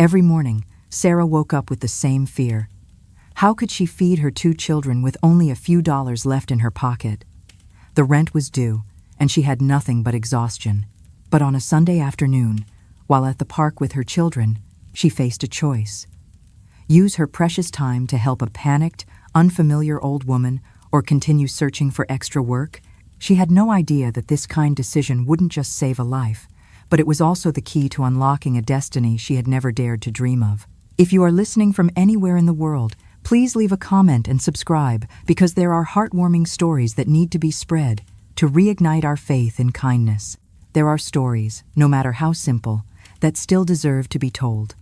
Every morning, Sarah woke up with the same fear. How could she feed her 2 children with only a few dollars left in her pocket? The rent was due, and she had nothing but exhaustion. But on a Sunday afternoon, while at the park with her children, she faced a choice. Use her precious time to help a panicked, unfamiliar old woman or continue searching for extra work? She had no idea that this kind decision wouldn't just save a life, but it was also the key to unlocking a destiny she had never dared to dream of. If you are listening from anywhere in the world, please leave a comment and subscribe, because there are heartwarming stories that need to be spread to reignite our faith in kindness. There are stories, no matter how simple, that still deserve to be told.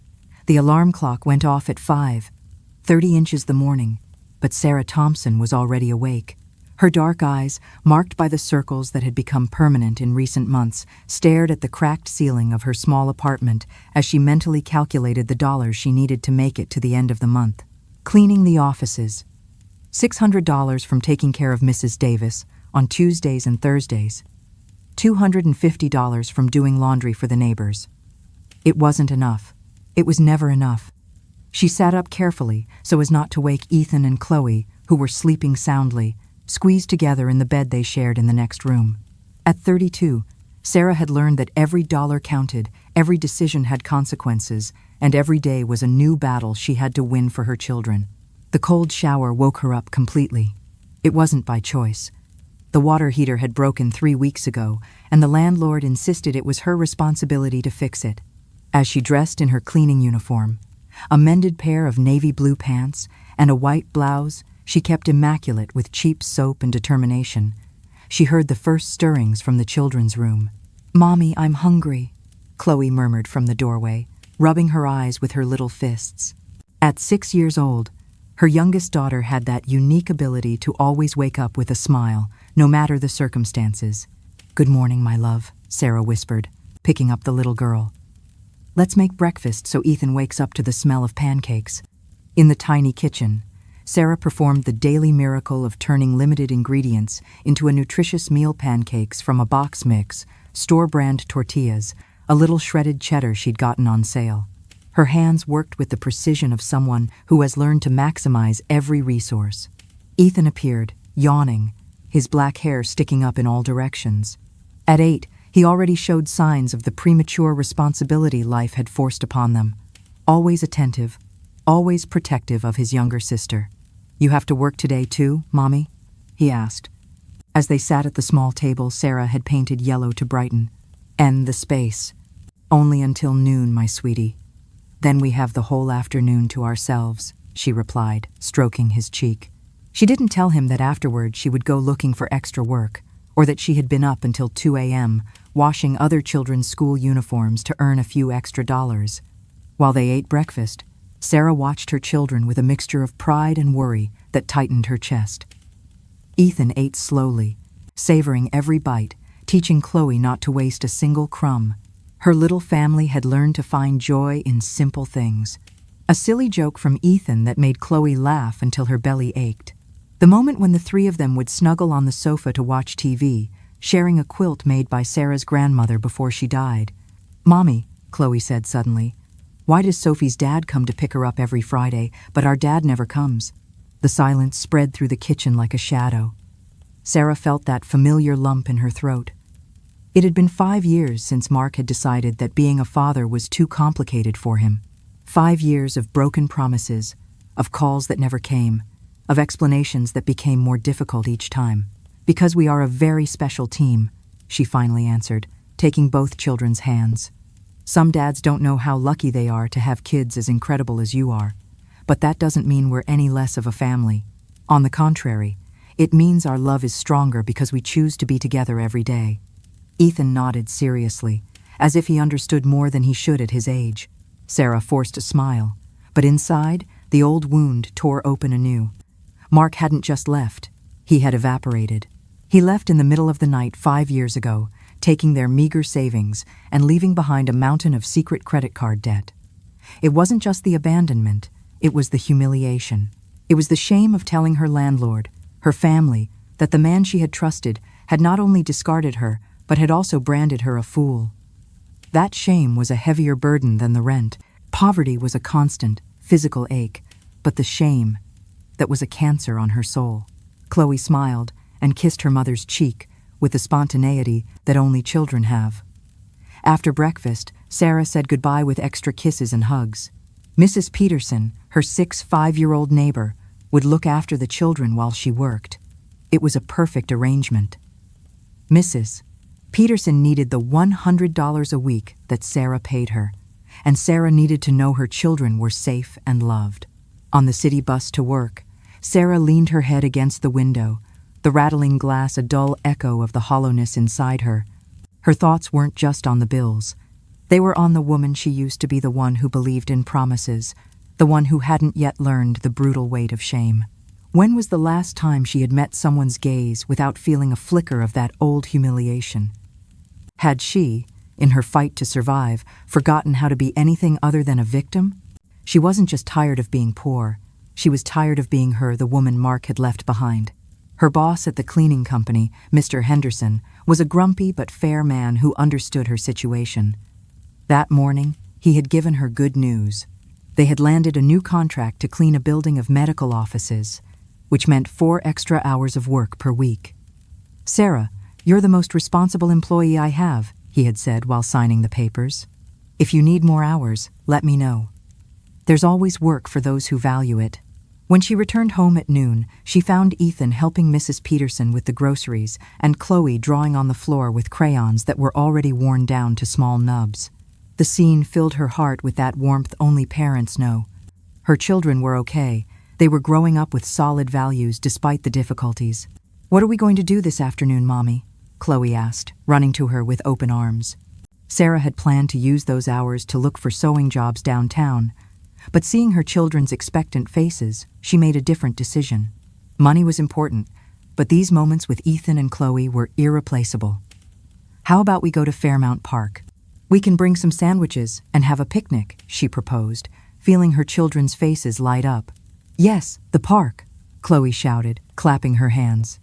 The alarm clock went off at 5:30 inches the morning, but Sarah Thompson was already awake. Her dark eyes, marked by the circles that had become permanent in recent months, stared at the cracked ceiling of her small apartment as she mentally calculated the dollars she needed to make it to the end of the month. Cleaning the offices. $600 from taking care of Mrs. Davis on Tuesdays and Thursdays. $250 from doing laundry for the neighbors. It wasn't enough. It was never enough. She sat up carefully so as not to wake Ethan and Chloe, who were sleeping soundly, squeezed together in the bed they shared in the next room. At 32, Sarah had learned that every dollar counted, every decision had consequences, and every day was a new battle she had to win for her children. The cold shower woke her up completely. It wasn't by choice. The water heater had broken 3 weeks ago, and the landlord insisted it was her responsibility to fix it. As she dressed in her cleaning uniform, a mended pair of navy blue pants and a white blouse she kept immaculate with cheap soap and determination, she heard the first stirrings from the children's room. "Mommy, I'm hungry," Chloe murmured from the doorway, rubbing her eyes with her little fists. At 6 years old, her youngest daughter had that unique ability to always wake up with a smile, no matter the circumstances. "Good morning, my love," Sarah whispered, picking up the little girl. "Let's make breakfast so Ethan wakes up to the smell of pancakes." In the tiny kitchen, Sarah performed the daily miracle of turning limited ingredients into a nutritious meal: pancakes from a box mix, store-brand tortillas, a little shredded cheddar she'd gotten on sale. Her hands worked with the precision of someone who has learned to maximize every resource. Ethan appeared, yawning, his black hair sticking up in all directions. At 8, he already showed signs of the premature responsibility life had forced upon them. Always attentive, always protective of his younger sister. "You have to work today too, Mommy?" he asked. As they sat at the small table Sarah had painted yellow to brighten. "And the space. Only until noon, my sweetie. Then we have the whole afternoon to ourselves," she replied, stroking his cheek. She didn't tell him that afterward she would go looking for extra work, or that she had been up until 2 a.m., washing other children's school uniforms to earn a few extra dollars. While they ate breakfast, Sarah watched her children with a mixture of pride and worry that tightened her chest. Ethan ate slowly, savoring every bite, teaching Chloe not to waste a single crumb. Her little family had learned to find joy in simple things. A silly joke from Ethan that made Chloe laugh until her belly ached. The moment when the 3 of them would snuggle on the sofa to watch TV, sharing a quilt made by Sarah's grandmother before she died. "Mommy," Chloe said suddenly, "why does Sophie's dad come to pick her up every Friday, but our dad never comes?" The silence spread through the kitchen like a shadow. Sarah felt that familiar lump in her throat. It had been 5 years since Mark had decided that being a father was too complicated for him. 5 years of broken promises, of calls that never came, of explanations that became more difficult each time. "Because we are a very special team," she finally answered, taking both children's hands. "Some dads don't know how lucky they are to have kids as incredible as you are, but that doesn't mean we're any less of a family. On the contrary, it means our love is stronger because we choose to be together every day." Ethan nodded seriously, as if he understood more than he should at his age. Sarah forced a smile, but inside, the old wound tore open anew. Mark hadn't just left, he had evaporated. He left in the middle of the night 5 years ago, taking their meager savings and leaving behind a mountain of secret credit card debt. It wasn't just the abandonment, it was the humiliation. It was the shame of telling her landlord, her family, that the man she had trusted had not only discarded her, but had also branded her a fool. That shame was a heavier burden than the rent, Poverty was a constant, physical ache, but the shame, that was a cancer on her soul. Chloe smiled and kissed her mother's cheek with the spontaneity that only children have. After breakfast, Sarah said goodbye with extra kisses and hugs. Mrs. Peterson, her 5-year-old neighbor, would look after the children while she worked. It was a perfect arrangement. Mrs. Peterson needed the $100 a week that Sarah paid her, and Sarah needed to know her children were safe and loved. On the city bus to work, Sarah leaned her head against the window, the rattling glass a dull echo of the hollowness inside her. Her thoughts weren't just on the bills. They were on the woman she used to be, the one who believed in promises, the one who hadn't yet learned the brutal weight of shame. When was the last time she had met someone's gaze without feeling a flicker of that old humiliation? Had she, in her fight to survive, forgotten how to be anything other than a victim? She wasn't just tired of being poor. She was tired of being her, the woman Mark had left behind. Her boss at the cleaning company, Mr. Henderson, was a grumpy but fair man who understood her situation. That morning, he had given her good news. They had landed a new contract to clean a building of medical offices, which meant 4 extra hours of work per week. "Sarah, you're the most responsible employee I have," he had said while signing the papers. "If you need more hours, let me know. There's always work for those who value it." When she returned home at noon, she found Ethan helping Mrs. Peterson with the groceries and Chloe drawing on the floor with crayons that were already worn down to small nubs. The scene filled her heart with that warmth only parents know. Her children were okay. They were growing up with solid values despite the difficulties. "What are we going to do this afternoon, Mommy?" Chloe asked, running to her with open arms. Sarah had planned to use those hours to look for sewing jobs downtown, but seeing her children's expectant faces, she made a different decision. Money was important, but these moments with Ethan and Chloe were irreplaceable. "How about we go to Fairmount Park? We can bring some sandwiches and have a picnic," she proposed, feeling her children's faces light up. "Yes, the park," Chloe shouted, clapping her hands.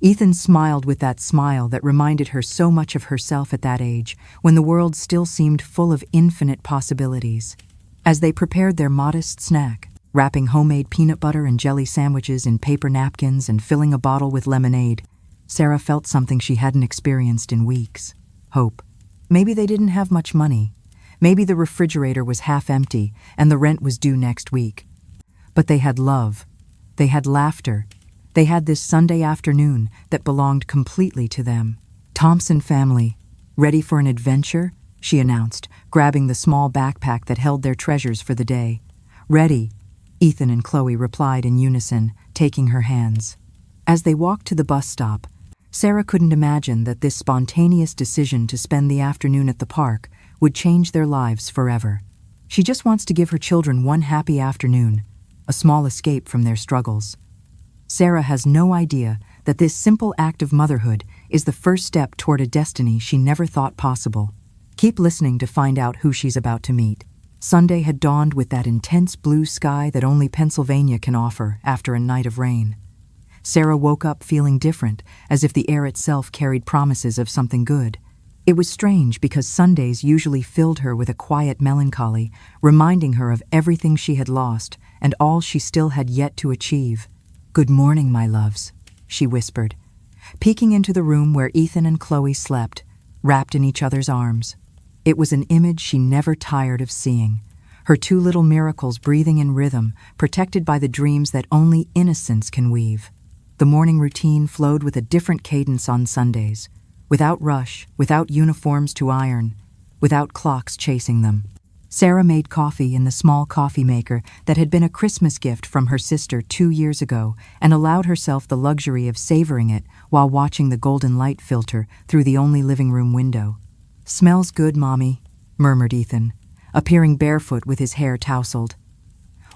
Ethan smiled with that smile that reminded her so much of herself at that age, when the world still seemed full of infinite possibilities. As they prepared their modest snack, wrapping homemade peanut butter and jelly sandwiches in paper napkins and filling a bottle with lemonade, Sarah felt something she hadn't experienced in weeks: hope. Maybe they didn't have much money. Maybe the refrigerator was half empty and the rent was due next week. But they had love. They had laughter. They had this Sunday afternoon that belonged completely to them. "Thompson family, ready for an adventure?" she announced, grabbing the small backpack that held their treasures for the day. "Ready," Ethan and Chloe replied in unison, taking her hands. As they walked to the bus stop, Sarah couldn't imagine that this spontaneous decision to spend the afternoon at the park would change their lives forever. She just wants to give her children one happy afternoon, a small escape from their struggles. Sarah has no idea that this simple act of motherhood is the first step toward a destiny she never thought possible. Keep listening to find out who she's about to meet. Sunday had dawned with that intense blue sky that only Pennsylvania can offer after a night of rain. Sarah woke up feeling different, as if the air itself carried promises of something good. It was strange because Sundays usually filled her with a quiet melancholy, reminding her of everything she had lost and all she still had yet to achieve. "Good morning, my loves," she whispered, peeking into the room where Ethan and Chloe slept, wrapped in each other's arms. It was an image she never tired of seeing, her 2 little miracles breathing in rhythm, protected by the dreams that only innocence can weave. The morning routine flowed with a different cadence on Sundays, without rush, without uniforms to iron, without clocks chasing them. Sarah made coffee in the small coffee maker that had been a Christmas gift from her sister 2 years ago and allowed herself the luxury of savoring it while watching the golden light filter through the only living room window. "Smells good, Mommy," murmured Ethan, appearing barefoot with his hair tousled.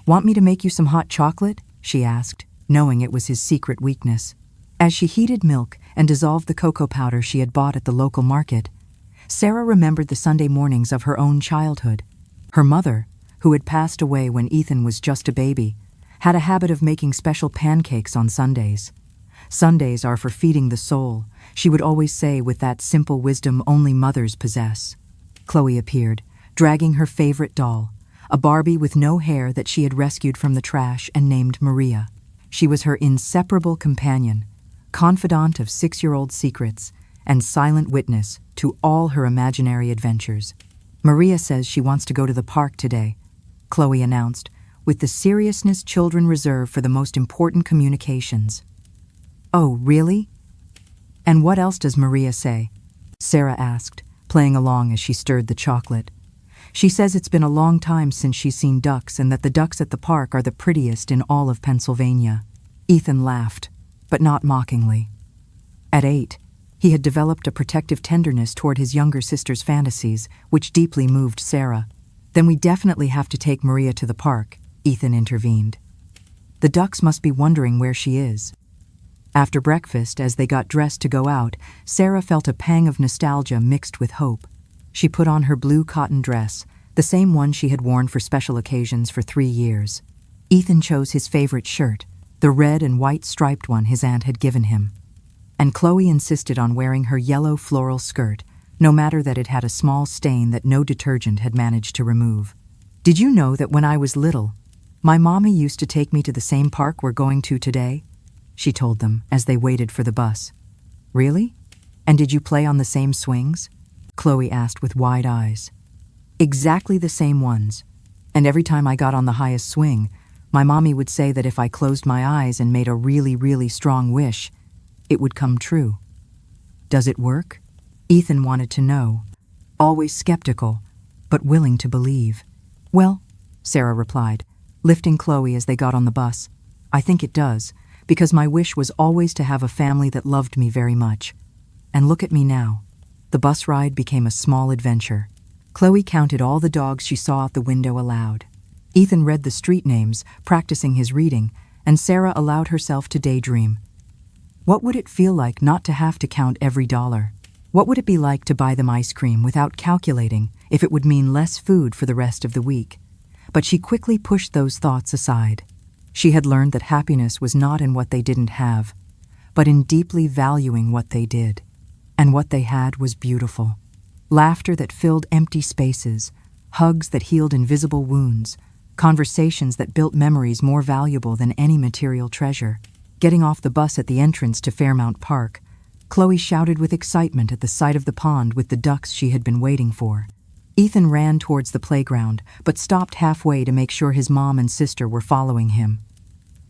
"Want me to make you some hot chocolate?" she asked, knowing it was his secret weakness. As she heated milk and dissolved the cocoa powder she had bought at the local market, Sarah remembered the Sunday mornings of her own childhood. Her mother, who had passed away when Ethan was just a baby, had a habit of making special pancakes on Sundays. "Sundays are for feeding the soul," she would always say with that simple wisdom only mothers possess. Chloe appeared, dragging her favorite doll, a Barbie with no hair that she had rescued from the trash and named Maria. She was her inseparable companion, confidant of 6-year-old secrets, and silent witness to all her imaginary adventures. Maria says she wants to go to the park today, Chloe announced, with the seriousness children reserve for the most important communications. Oh, really? And what else does Maria say? Sarah asked, playing along as she stirred the chocolate. She says it's been a long time since she's seen ducks and that the ducks at the park are the prettiest in all of Pennsylvania. Ethan laughed, but not mockingly. At 8, he had developed a protective tenderness toward his younger sister's fantasies, which deeply moved Sarah. Then we definitely have to take Maria to the park, Ethan intervened. The ducks must be wondering where she is. After breakfast, as they got dressed to go out, Sarah felt a pang of nostalgia mixed with hope. She put on her blue cotton dress, the same one she had worn for special occasions for 3 years. Ethan chose his favorite shirt, the red and white striped one his aunt had given him. And Chloe insisted on wearing her yellow floral skirt, no matter that it had a small stain that no detergent had managed to remove. Did you know that when I was little, my mommy used to take me to the same park we're going to today? She told them as they waited for the bus. Really? And did you play on the same swings? Chloe asked with wide eyes. Exactly the same ones. And every time I got on the highest swing, my mommy would say that if I closed my eyes and made a really, really strong wish, it would come true. Does it work? Ethan wanted to know, always skeptical, but willing to believe. Well, Sarah replied, lifting Chloe as they got on the bus, I think it does, because my wish was always to have a family that loved me very much. And look at me now. The bus ride became a small adventure. Chloe counted all the dogs she saw out the window aloud. Ethan read the street names, practicing his reading, and Sarah allowed herself to daydream. What would it feel like not to have to count every dollar? What would it be like to buy them ice cream without calculating if it would mean less food for the rest of the week? But she quickly pushed those thoughts aside. She had learned that happiness was not in what they didn't have, but in deeply valuing what they did. And what they had was beautiful. Laughter that filled empty spaces, hugs that healed invisible wounds, conversations that built memories more valuable than any material treasure. Getting off the bus at the entrance to Fairmount Park, Chloe shouted with excitement at the sight of the pond with the ducks she had been waiting for. Ethan ran towards the playground, but stopped halfway to make sure his mom and sister were following him.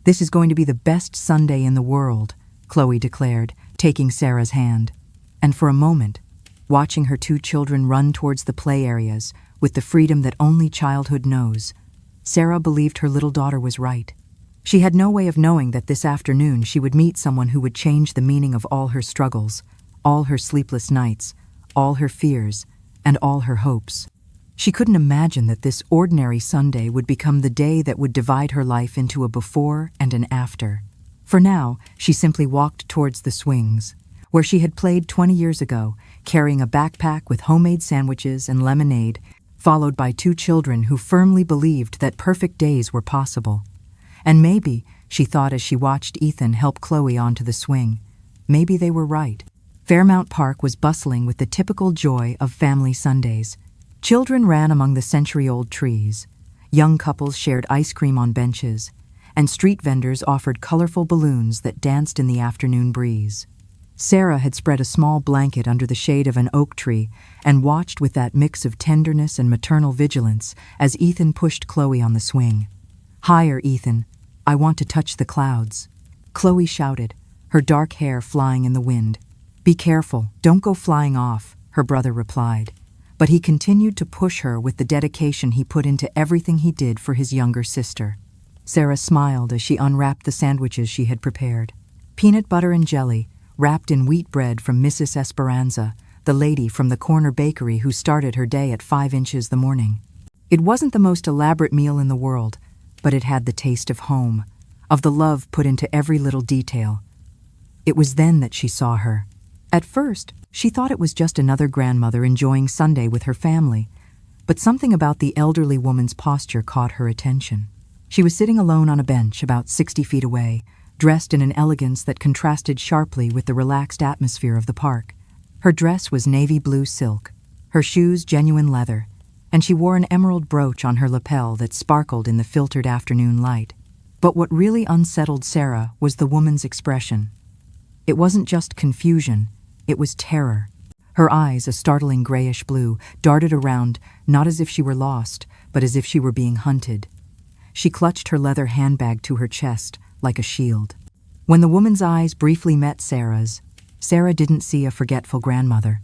This is going to be the best Sunday in the world, Chloe declared, taking Sarah's hand. And for a moment, watching her 2 children run towards the play areas with the freedom that only childhood knows, Sarah believed her little daughter was right. She had no way of knowing that this afternoon she would meet someone who would change the meaning of all her struggles, all her sleepless nights, all her fears, and all her hopes. She couldn't imagine that this ordinary Sunday would become the day that would divide her life into a before and an after. For now, she simply walked towards the swings, where she had played 20 years ago, carrying a backpack with homemade sandwiches and lemonade, followed by 2 children who firmly believed that perfect days were possible. And maybe, she thought as she watched Ethan help Chloe onto the swing, maybe they were right. Fairmount Park was bustling with the typical joy of family Sundays. Children ran among the century-old trees, young couples shared ice cream on benches, and street vendors offered colorful balloons that danced in the afternoon breeze. Sarah had spread a small blanket under the shade of an oak tree and watched with that mix of tenderness and maternal vigilance as Ethan pushed Chloe on the swing. Higher, Ethan. I want to touch the clouds. Chloe shouted, her dark hair flying in the wind. Be careful, don't go flying off, her brother replied. But he continued to push her with the dedication he put into everything he did for his younger sister. Sarah smiled as she unwrapped the sandwiches she had prepared. Peanut butter and jelly, wrapped in wheat bread from Mrs. Esperanza, the lady from the corner bakery who started her day at 5 inches the morning. It wasn't the most elaborate meal in the world, but it had the taste of home, of the love put into every little detail. It was then that she saw her. At first, she thought it was just another grandmother enjoying Sunday with her family, but something about the elderly woman's posture caught her attention. She was sitting alone on a bench about 60 feet away, dressed in an elegance that contrasted sharply with the relaxed atmosphere of the park. Her dress was navy blue silk, her shoes genuine leather, and she wore an emerald brooch on her lapel that sparkled in the filtered afternoon light. But what really unsettled Sarah was the woman's expression. It wasn't just confusion, it was terror. Her eyes, a startling grayish blue, darted around, not as if she were lost, but as if she were being hunted. She clutched her leather handbag to her chest, like a shield. When the woman's eyes briefly met Sarah's, Sarah didn't see a forgetful grandmother.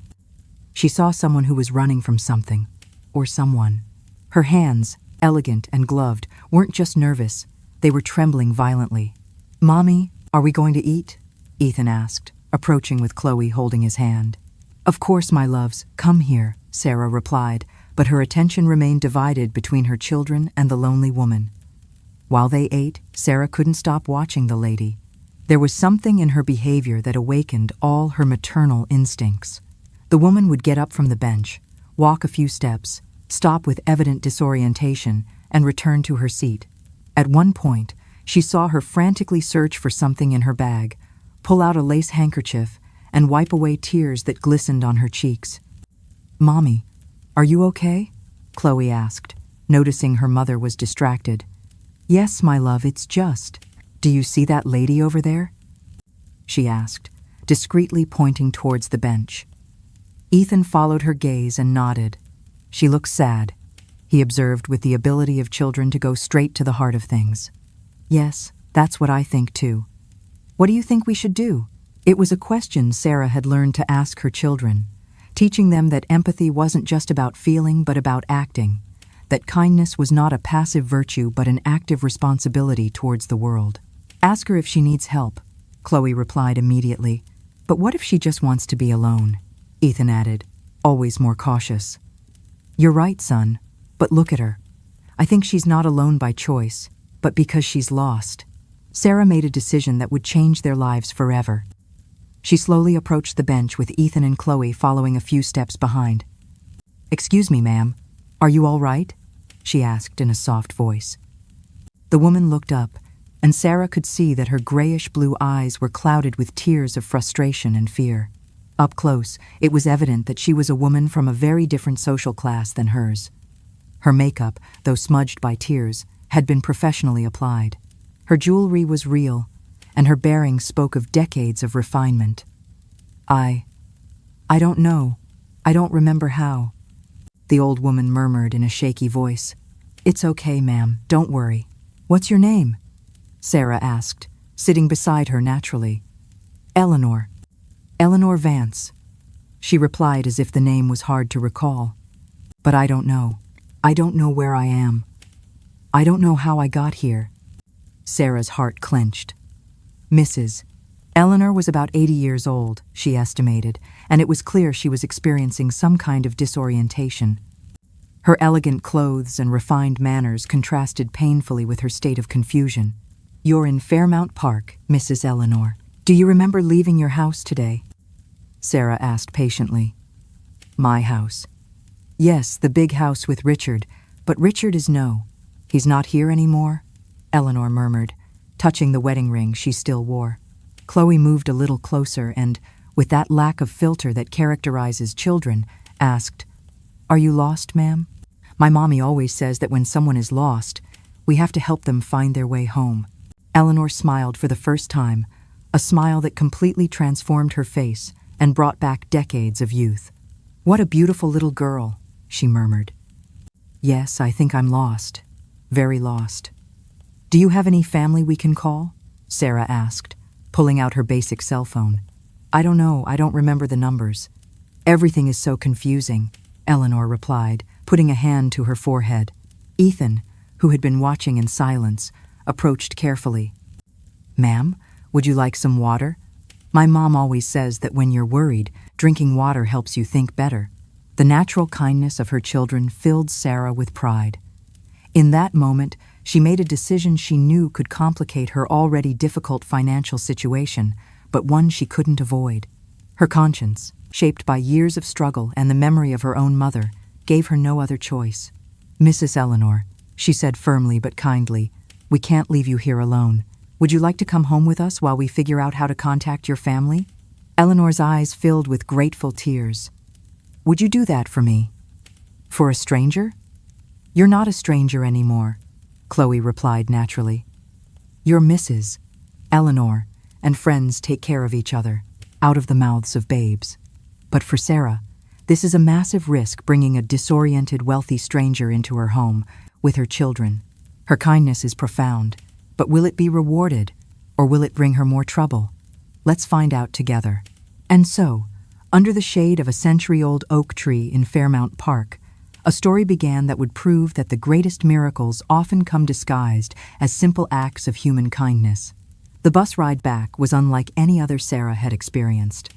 She saw someone who was running from something, or someone. Her hands, elegant and gloved, weren't just nervous, they were trembling violently. "Mommy, are we going to eat?" Ethan asked, approaching with Chloe holding his hand. "Of course, my loves, come here," Sarah replied, but her attention remained divided between her children and the lonely woman. While they ate, Sarah couldn't stop watching the lady. There was something in her behavior that awakened all her maternal instincts. The woman would get up from the bench, walk a few steps, stop with evident disorientation, and return to her seat. At one point, she saw her frantically search for something in her bag, pull out a lace handkerchief, and wipe away tears that glistened on her cheeks. "Mommy, are you okay?" Chloe asked, noticing her mother was distracted. "Yes, my love, it's just. Do you see that lady over there?" she asked, discreetly pointing towards the bench. Ethan followed her gaze and nodded. "She looks sad," he observed with the ability of children to go straight to the heart of things. "Yes, that's what I think too. What do you think we should do?" It was a question Sarah had learned to ask her children, teaching them that empathy wasn't just about feeling but about acting, that kindness was not a passive virtue but an active responsibility towards the world. "Ask her if she needs help," Chloe replied immediately. "But what if she just wants to be alone?" Ethan added, always more cautious. "You're right, son, but look at her. I think she's not alone by choice, but because she's lost." Sarah made a decision that would change their lives forever. She slowly approached the bench with Ethan and Chloe following a few steps behind. "Excuse me, ma'am, are you all right?" she asked in a soft voice. The woman looked up, and Sarah could see that her grayish-blue eyes were clouded with tears of frustration and fear. Up close, it was evident that she was a woman from a very different social class than hers. Her makeup, though smudged by tears, had been professionally applied. Her jewelry was real, and her bearing spoke of decades of refinement. I don't know. I don't remember how," the old woman murmured in a shaky voice. "It's okay, ma'am, don't worry. What's your name?" Sarah asked, sitting beside her naturally. "Eleanor. Eleanor Vance," she replied as if the name was hard to recall. "But I don't know. I don't know where I am. I don't know how I got here." Sarah's heart clenched. Mrs. Eleanor was about 80 years old, she estimated, and it was clear she was experiencing some kind of disorientation. Her elegant clothes and refined manners contrasted painfully with her state of confusion. "You're in Fairmount Park, Mrs. Eleanor. Do you remember leaving your house today?" Sarah asked patiently. "My house. Yes, the big house with Richard, but Richard is no. He's not here anymore," Eleanor murmured, touching the wedding ring she still wore. Chloe moved a little closer and, with that lack of filter that characterizes children, asked, "Are you lost, ma'am? My mommy always says that when someone is lost, we have to help them find their way home." Eleanor smiled for the first time, a smile that completely transformed her face and brought back decades of youth. "What a beautiful little girl," she murmured. "Yes, I think I'm lost. Very lost." "Do you have any family we can call?" Sarah asked, pulling out her basic cell phone. "I don't know, I don't remember the numbers. Everything is so confusing," Eleanor replied, putting a hand to her forehead. Ethan, who had been watching in silence, approached carefully. "Ma'am, would you like some water? My mom always says that when you're worried, drinking water helps you think better." The natural kindness of her children filled Sarah with pride. In that moment, she made a decision she knew could complicate her already difficult financial situation, but one she couldn't avoid. Her conscience, shaped by years of struggle and the memory of her own mother, gave her no other choice. "Mrs. Eleanor," she said firmly but kindly, "we can't leave you here alone. Would you like to come home with us while we figure out how to contact your family?" Eleanor's eyes filled with grateful tears. "Would you do that for me?" "For a stranger?" "You're not a stranger anymore," Chloe replied naturally. "You're Mrs. Eleanor, and friends take care of each other, out of the mouths of babes. But for Sarah, this is a massive risk, bringing a disoriented, wealthy stranger into her home with her children. Her kindness is profound, but will it be rewarded, or will it bring her more trouble? Let's find out together." And so, under the shade of a century-old oak tree in Fairmount Park, a story began that would prove that the greatest miracles often come disguised as simple acts of human kindness. The bus ride back was unlike any other Sarah had experienced.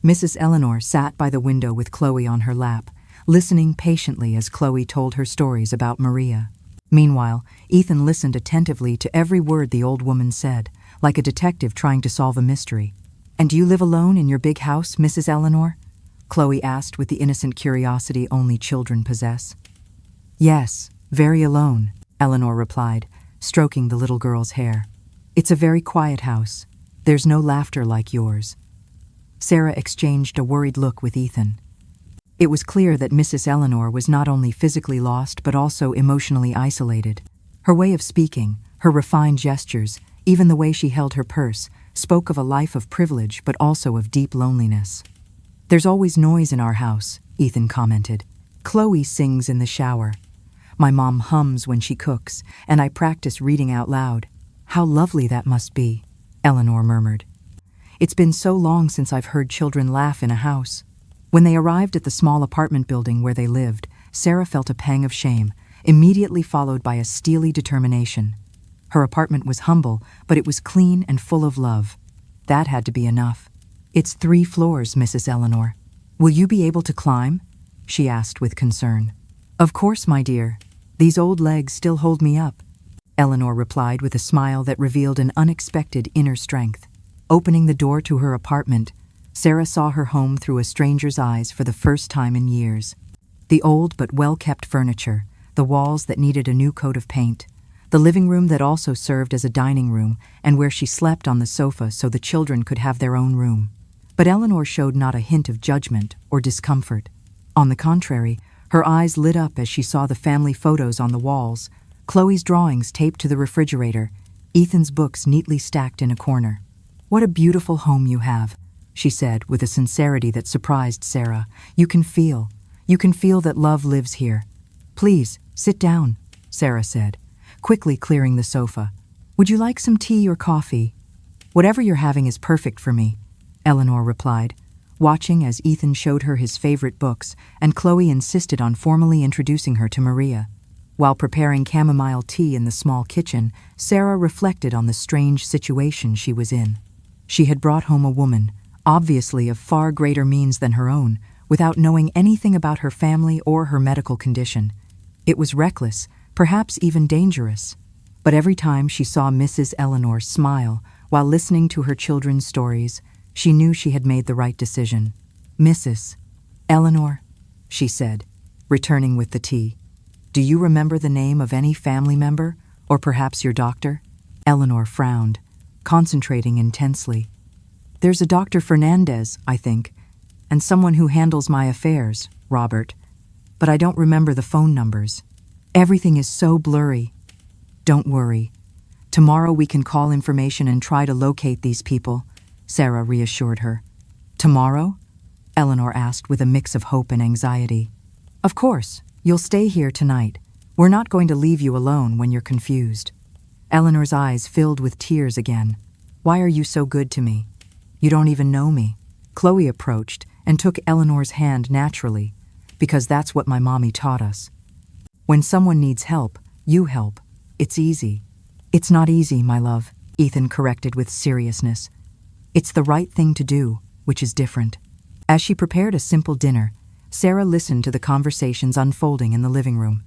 Mrs. Eleanor sat by the window with Chloe on her lap, listening patiently as Chloe told her stories about Maria. Meanwhile, Ethan listened attentively to every word the old woman said, like a detective trying to solve a mystery. "And do you live alone in your big house, Mrs. Eleanor?" Chloe asked with the innocent curiosity only children possess. "Yes, very alone," Eleanor replied, stroking the little girl's hair. "It's a very quiet house. There's no laughter like yours." Sarah exchanged a worried look with Ethan. It was clear that Mrs. Eleanor was not only physically lost but also emotionally isolated. Her way of speaking, her refined gestures, even the way she held her purse, spoke of a life of privilege but also of deep loneliness. "There's always noise in our house," Ethan commented. "Chloe sings in the shower. My mom hums when she cooks, and I practice reading out loud." "How lovely that must be," Eleanor murmured. "It's been so long since I've heard children laugh in a house." When they arrived at the small apartment building where they lived, Sarah felt a pang of shame, immediately followed by a steely determination. Her apartment was humble, but it was clean and full of love. That had to be enough. "It's 3 floors, Mrs. Eleanor. Will you be able to climb?" she asked with concern. "Of course, my dear. These old legs still hold me up," Eleanor replied with a smile that revealed an unexpected inner strength. Opening the door to her apartment, Sarah saw her home through a stranger's eyes for the first time in years. The old but well-kept furniture, the walls that needed a new coat of paint, the living room that also served as a dining room and where she slept on the sofa so the children could have their own room. But Eleanor showed not a hint of judgment or discomfort. On the contrary, her eyes lit up as she saw the family photos on the walls, Chloe's drawings taped to the refrigerator, Ethan's books neatly stacked in a corner. "What a beautiful home you have," she said with a sincerity that surprised Sarah. You can feel that love lives here." "Please, sit down," Sarah said, quickly clearing the sofa. "Would you like some tea or coffee?" "Whatever you're having is perfect for me," Eleanor replied, watching as Ethan showed her his favorite books and Chloe insisted on formally introducing her to Maria. While preparing chamomile tea in the small kitchen, Sarah reflected on the strange situation she was in. She had brought home a woman, obviously of far greater means than her own, without knowing anything about her family or her medical condition. It was reckless, perhaps even dangerous. But every time she saw Mrs. Eleanor smile while listening to her children's stories, she knew she had made the right decision. "Mrs. Eleanor," she said, returning with the tea, "do you remember the name of any family member, or perhaps your doctor?" Eleanor frowned, concentrating intensely. "There's a Dr. Fernandez, I think, and someone who handles my affairs, Robert. But I don't remember the phone numbers. Everything is so blurry." "Don't worry. Tomorrow we can call information and try to locate these people," Sarah reassured her. "Tomorrow?" Eleanor asked with a mix of hope and anxiety. "Of course. You'll stay here tonight. We're not going to leave you alone when you're confused." Eleanor's eyes filled with tears again. "Why are you so good to me? You don't even know me." Chloe approached and took Eleanor's hand naturally, because that's what my mommy taught us. "When someone needs help, you help. It's easy." "It's not easy, my love," Ethan corrected with seriousness. "It's the right thing to do, which is different." As she prepared a simple dinner, Sarah listened to the conversations unfolding in the living room.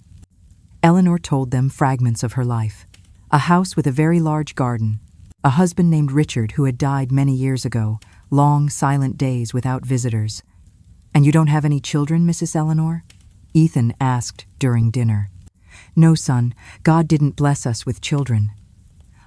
Eleanor told them fragments of her life. A house with a very large garden, a husband named Richard who had died many years ago, long, silent days without visitors. "And you don't have any children, Mrs. Eleanor?" Ethan asked during dinner. "No, son, God didn't bless us with children."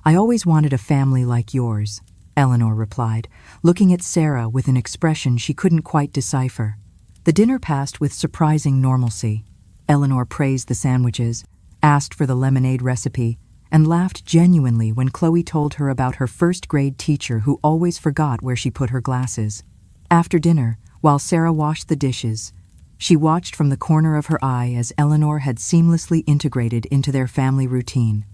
"I always wanted a family like yours," Eleanor replied, looking at Sarah with an expression she couldn't quite decipher. The dinner passed with surprising normalcy. Eleanor praised the sandwiches, asked for the lemonade recipe, and laughed genuinely when Chloe told her about her first-grade teacher who always forgot where she put her glasses. After dinner, while Sarah washed the dishes, she watched from the corner of her eye as Eleanor had seamlessly integrated into their family routine.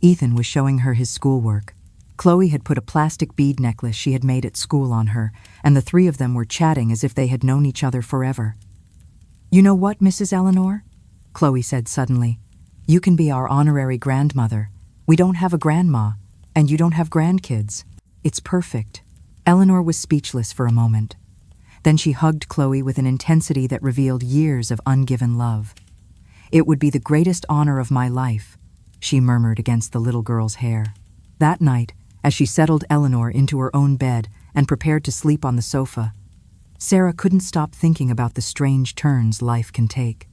Ethan was showing her his schoolwork. Chloe had put a plastic bead necklace she had made at school on her, and the three of them were chatting as if they had known each other forever. "You know what, Mrs. Eleanor?" Chloe said suddenly. "You can be our honorary grandmother. We don't have a grandma, and you don't have grandkids. It's perfect." Eleanor was speechless for a moment. Then she hugged Chloe with an intensity that revealed years of ungiven love. "It would be the greatest honor of my life," she murmured against the little girl's hair. That night, as she settled Eleanor into her own bed and prepared to sleep on the sofa, Sarah couldn't stop thinking about the strange turns life can take.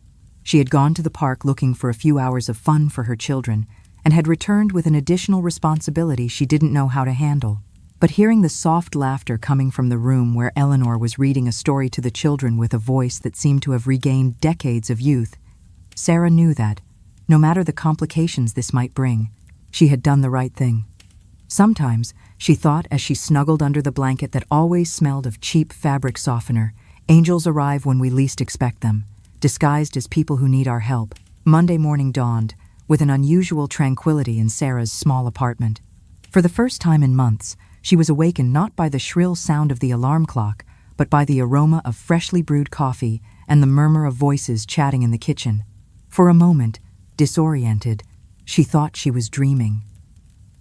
She had gone to the park looking for a few hours of fun for her children and had returned with an additional responsibility she didn't know how to handle. But hearing the soft laughter coming from the room where Eleanor was reading a story to the children with a voice that seemed to have regained decades of youth, Sarah knew that, no matter the complications this might bring, she had done the right thing. Sometimes, she thought as she snuggled under the blanket that always smelled of cheap fabric softener, angels arrive when we least expect them, disguised as people who need our help. Monday morning dawned, with an unusual tranquility in Sarah's small apartment. For the first time in months, she was awakened not by the shrill sound of the alarm clock, but by the aroma of freshly brewed coffee and the murmur of voices chatting in the kitchen. For a moment, disoriented, she thought she was dreaming.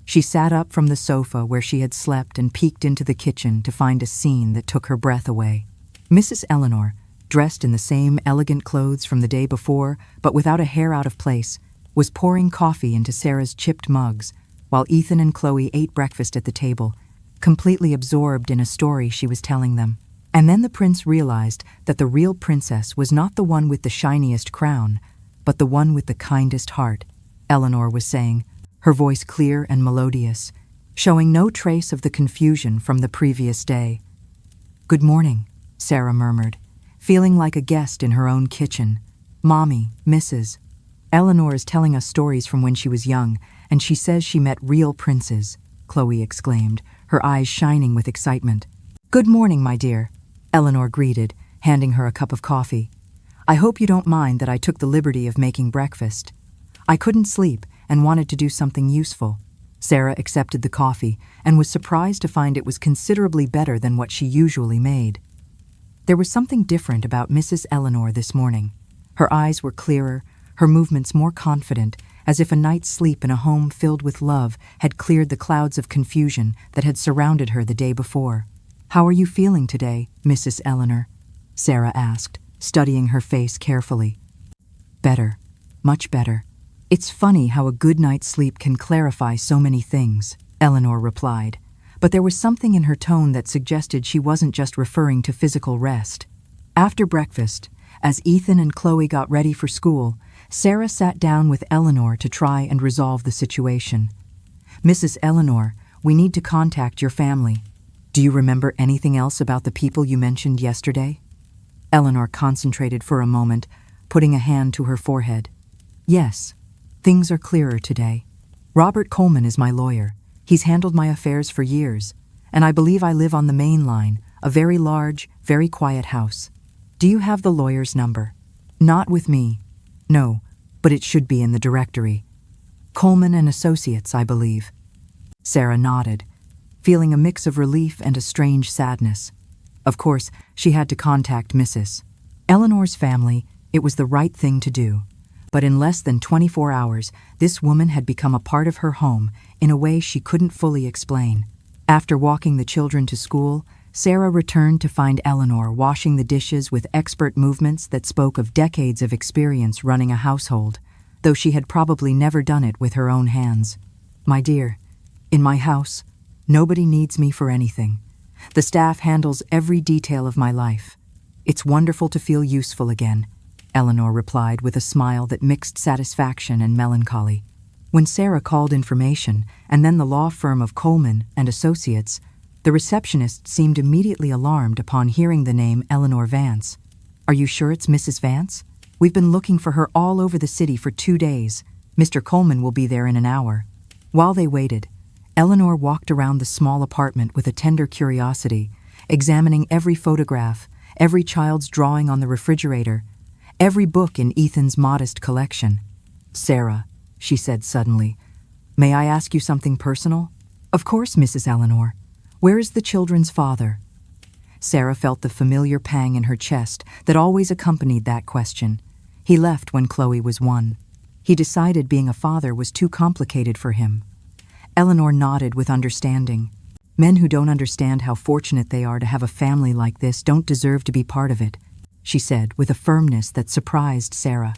She sat up from the sofa where she had slept and peeked into the kitchen to find a scene that took her breath away. Mrs. Eleanor, dressed in the same elegant clothes from the day before, but without a hair out of place, was pouring coffee into Sarah's chipped mugs, while Ethan and Chloe ate breakfast at the table, completely absorbed in a story she was telling them. And then the prince realized that the real princess was not the one with the shiniest crown, but the one with the kindest heart, Eleanor was saying, her voice clear and melodious, showing no trace of the confusion from the previous day. "Good morning," Sarah murmured, feeling like a guest in her own kitchen. "Mommy, Mrs. Eleanor is telling us stories from when she was young, and she says she met real princes," Chloe exclaimed, her eyes shining with excitement. "Good morning, my dear," Eleanor greeted, handing her a cup of coffee. "I hope you don't mind that I took the liberty of making breakfast. I couldn't sleep and wanted to do something useful." Sarah accepted the coffee and was surprised to find it was considerably better than what she usually made. There was something different about Mrs. Eleanor this morning. Her eyes were clearer, her movements more confident, as if a night's sleep in a home filled with love had cleared the clouds of confusion that had surrounded her the day before. "How are you feeling today, Mrs. Eleanor?" Sarah asked, studying her face carefully. "Better, much better. It's funny how a good night's sleep can clarify so many things," Eleanor replied, but there was something in her tone that suggested she wasn't just referring to physical rest. After breakfast, as Ethan and Chloe got ready for school, Sarah sat down with Eleanor to try and resolve the situation. "Mrs. Eleanor, we need to contact your family. Do you remember anything else about the people you mentioned yesterday?" Eleanor concentrated for a moment, putting a hand to her forehead. "Yes, things are clearer today. Robert Coleman is my lawyer. He's handled my affairs for years, and I believe I live on the main line, a very large, very quiet house. Do you have the lawyer's number?" "Not with me. No, but it should be in the directory. Coleman and Associates, I believe." Sarah nodded, feeling a mix of relief and a strange sadness. Of course, she had to contact Mrs. Eleanor's family. It was the right thing to do. But in less than 24 hours, this woman had become a part of her home in a way she couldn't fully explain. After walking the children to school, Sarah returned to find Eleanor washing the dishes with expert movements that spoke of decades of experience running a household, though she had probably never done it with her own hands. "My dear, in my house, nobody needs me for anything. The staff handles every detail of my life. It's wonderful to feel useful again," Eleanor replied with a smile that mixed satisfaction and melancholy. When Sarah called information and then the law firm of Coleman and Associates, the receptionist seemed immediately alarmed upon hearing the name Eleanor Vance. "Are you sure it's Mrs. Vance?" We've been looking for her all over the city for 2 days. Mr. Coleman will be there in an hour." While they waited, Eleanor walked around the small apartment with a tender curiosity, examining every photograph, every child's drawing on the refrigerator, every book in Ethan's modest collection. "Sarah," she said suddenly, "may I ask you something personal?" "Of course, Mrs. Eleanor. Where is the children's father?" Sarah felt the familiar pang in her chest that always accompanied that question. He left when Chloe was 1. He decided being a father was too complicated for him. Eleanor nodded with understanding. "Men who don't understand how fortunate they are to have a family like this don't deserve to be part of it," she said with a firmness that surprised Sarah.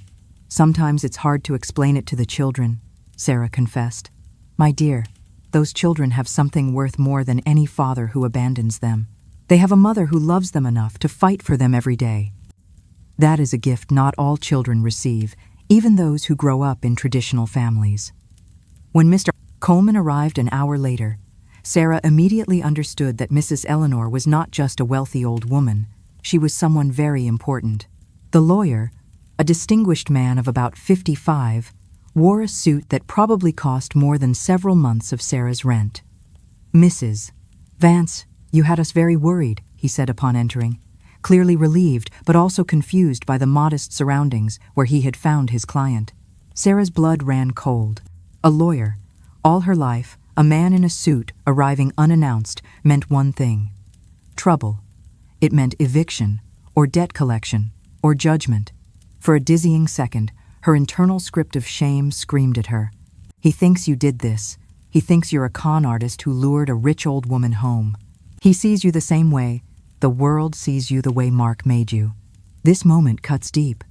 "Sometimes it's hard to explain it to the children," Sarah confessed. "My dear, those children have something worth more than any father who abandons them. They have a mother who loves them enough to fight for them every day. That is a gift not all children receive, even those who grow up in traditional families." When Mr. Coleman arrived an hour later, Sarah immediately understood that Mrs. Eleanor was not just a wealthy old woman, she was someone very important. The lawyer, a distinguished man of about 55, wore a suit that probably cost more than several months of Sarah's rent. "Mrs. Vance, you had us very worried," he said upon entering, clearly relieved but also confused by the modest surroundings where he had found his client. Sarah's blood ran cold. A lawyer, all her life, a man in a suit arriving unannounced, meant one thing: trouble. It meant eviction, or debt collection, or judgment. For a dizzying second, her internal script of shame screamed at her. "He thinks you did this. He thinks you're a con artist who lured a rich old woman home. He sees you the same way. The world sees you the way Mark made you." This moment cuts deep.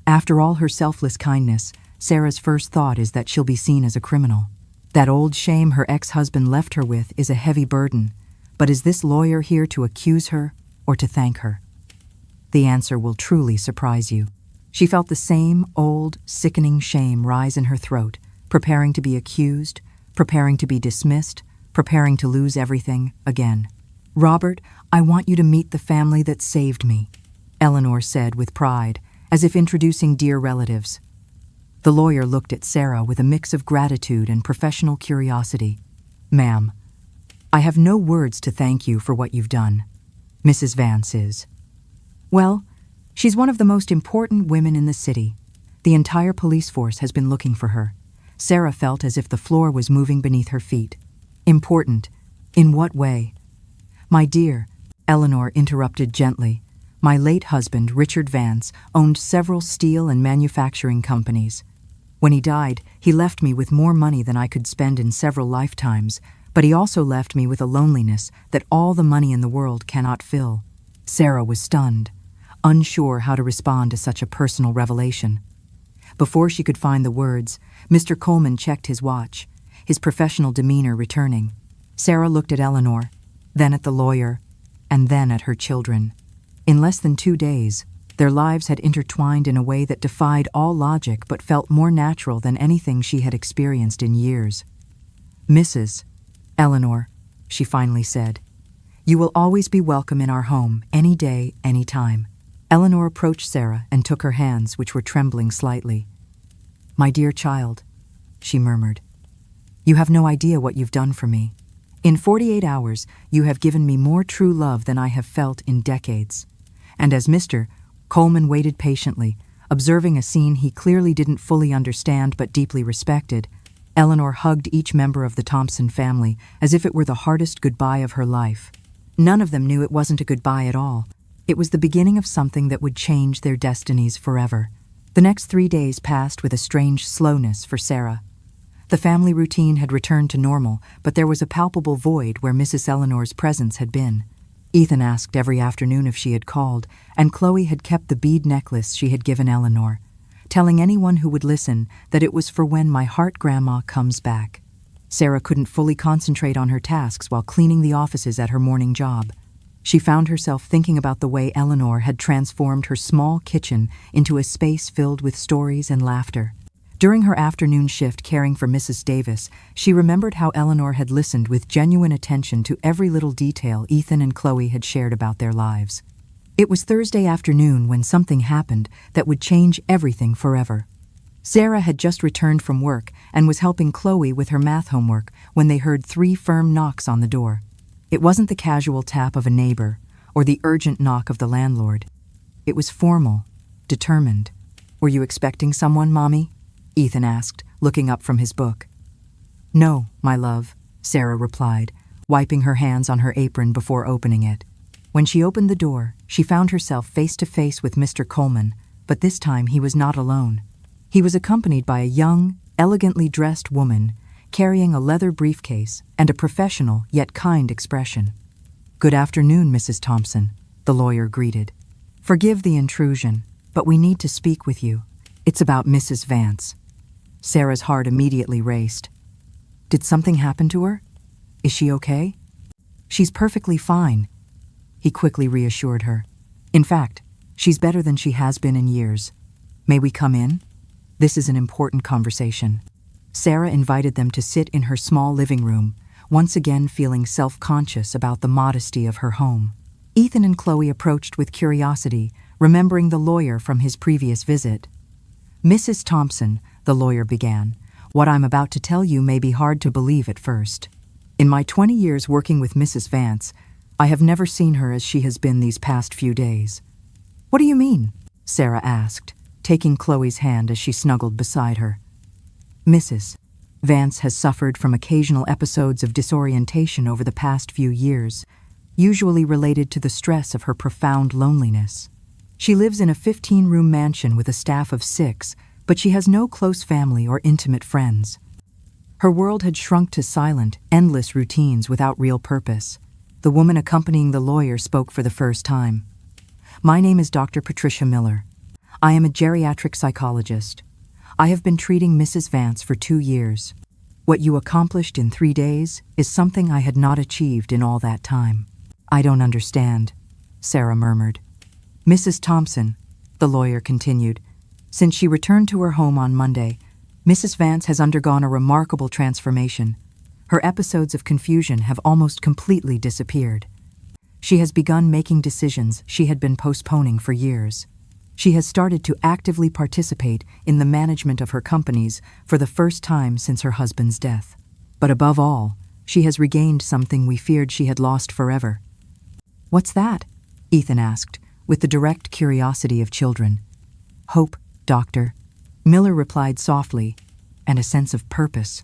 After all her selfless kindness, Sarah's first thought is that she'll be seen as a criminal. That old shame her ex-husband left her with is a heavy burden, but is this lawyer here to accuse her or to thank her? The answer will truly surprise you. She felt the same old, sickening shame rise in her throat, preparing to be accused, preparing to be dismissed, preparing to lose everything again. "Robert, I want you to meet the family that saved me," Eleanor said with pride, as if introducing dear relatives. The lawyer looked at Sarah with a mix of gratitude and professional curiosity. "Ma'am, I have no words to thank you for what you've done. Mrs. Vance is. Well, she's one of the most important women in the city. The entire police force has been looking for her." Sarah felt as if the floor was moving beneath her feet. "Important? In what way?" "My dear," Eleanor interrupted gently, "my late husband, Richard Vance, owned several steel and manufacturing companies. When he died, he left me with more money than I could spend in several lifetimes, but he also left me with a loneliness that all the money in the world cannot fill." Sarah was stunned, unsure how to respond to such a personal revelation. Before she could find the words, Mr. Coleman checked his watch, his professional demeanor returning. Sarah looked at Eleanor, then at the lawyer, and then at her children. In less than 2 days, their lives had intertwined in a way that defied all logic but felt more natural than anything she had experienced in years. "Mrs. Eleanor," she finally said, "you will always be welcome in our home, any day, any time." Eleanor approached Sarah and took her hands, which were trembling slightly. "My dear child," she murmured, "you have no idea what you've done for me. In 48 hours, you have given me more true love than I have felt in decades." And as Mr. Coleman waited patiently, observing a scene he clearly didn't fully understand but deeply respected, Eleanor hugged each member of the Thompson family as if it were the hardest goodbye of her life. None of them knew it wasn't a goodbye at all. It was the beginning of something that would change their destinies forever. The next 3 days passed with a strange slowness for Sarah. The family routine had returned to normal, but there was a palpable void where Mrs. Eleanor's presence had been. Ethan asked every afternoon if she had called, and Chloe had kept the bead necklace she had given Eleanor, telling anyone who would listen that it was for when my heart grandma comes back. Sarah couldn't fully concentrate on her tasks while cleaning the offices at her morning job. She found herself thinking about the way Eleanor had transformed her small kitchen into a space filled with stories and laughter. During her afternoon shift caring for Mrs. Davis, she remembered how Eleanor had listened with genuine attention to every little detail Ethan and Chloe had shared about their lives. It was Thursday afternoon when something happened that would change everything forever. Sarah had just returned from work and was helping Chloe with her math homework when they heard 3 firm knocks on the door. It wasn't the casual tap of a neighbor or the urgent knock of the landlord. It was formal, determined. "Were you expecting someone, Mommy?" Ethan asked, looking up from his book. "No, my love," Sarah replied, wiping her hands on her apron before opening it. When she opened the door, she found herself face to face with Mr. Coleman, but this time he was not alone. He was accompanied by a young, elegantly dressed woman carrying a leather briefcase and a professional yet kind expression. "Good afternoon, Mrs. Thompson," the lawyer greeted. "Forgive the intrusion, but we need to speak with you. It's about Mrs. Vance." Sarah's heart immediately raced. "Did something happen to her? Is she okay?" "She's perfectly fine," he quickly reassured her. "In fact, she's better than she has been in years. May we come in? This is an important conversation." Sarah invited them to sit in her small living room, once again feeling self-conscious about the modesty of her home. Ethan and Chloe approached with curiosity, remembering the lawyer from his previous visit. "Mrs. Thompson," the lawyer began, "what I'm about to tell you may be hard to believe at first. In my 20 years working with Mrs. Vance, I have never seen her as she has been these past few days." "What do you mean?" Sarah asked, taking Chloe's hand as she snuggled beside her. "Mrs. Vance has suffered from occasional episodes of disorientation over the past few years, usually related to the stress of her profound loneliness. She lives in a 15-room mansion with a staff of 6, but she has no close family or intimate friends. Her world had shrunk to silent, endless routines without real purpose." The woman accompanying the lawyer spoke for the first time. "My name is Dr. Patricia Miller. I am a geriatric psychologist. I have been treating Mrs. Vance for 2 years. What you accomplished in 3 days is something I had not achieved in all that time." "I don't understand," Sarah murmured. "Mrs. Thompson," the lawyer continued, "since she returned to her home on Monday, Mrs. Vance has undergone a remarkable transformation. Her episodes of confusion have almost completely disappeared. She has begun making decisions she had been postponing for years. She has started to actively participate in the management of her companies for the first time since her husband's death. But above all, she has regained something we feared she had lost forever." "What's that?" Ethan asked, with the direct curiosity of children. "Hope, doctor," Miller replied softly, "and a sense of purpose.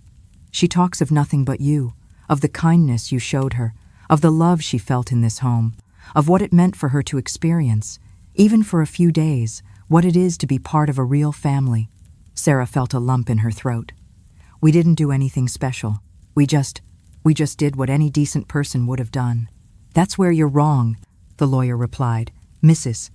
She talks of nothing but you, of the kindness you showed her, of the love she felt in this home, of what it meant for her to experience, even for a few days, what it is to be part of a real family." Sarah felt a lump in her throat. "We didn't do anything special. We just did what any decent person would have done." "That's where you're wrong," the lawyer replied. "Mrs.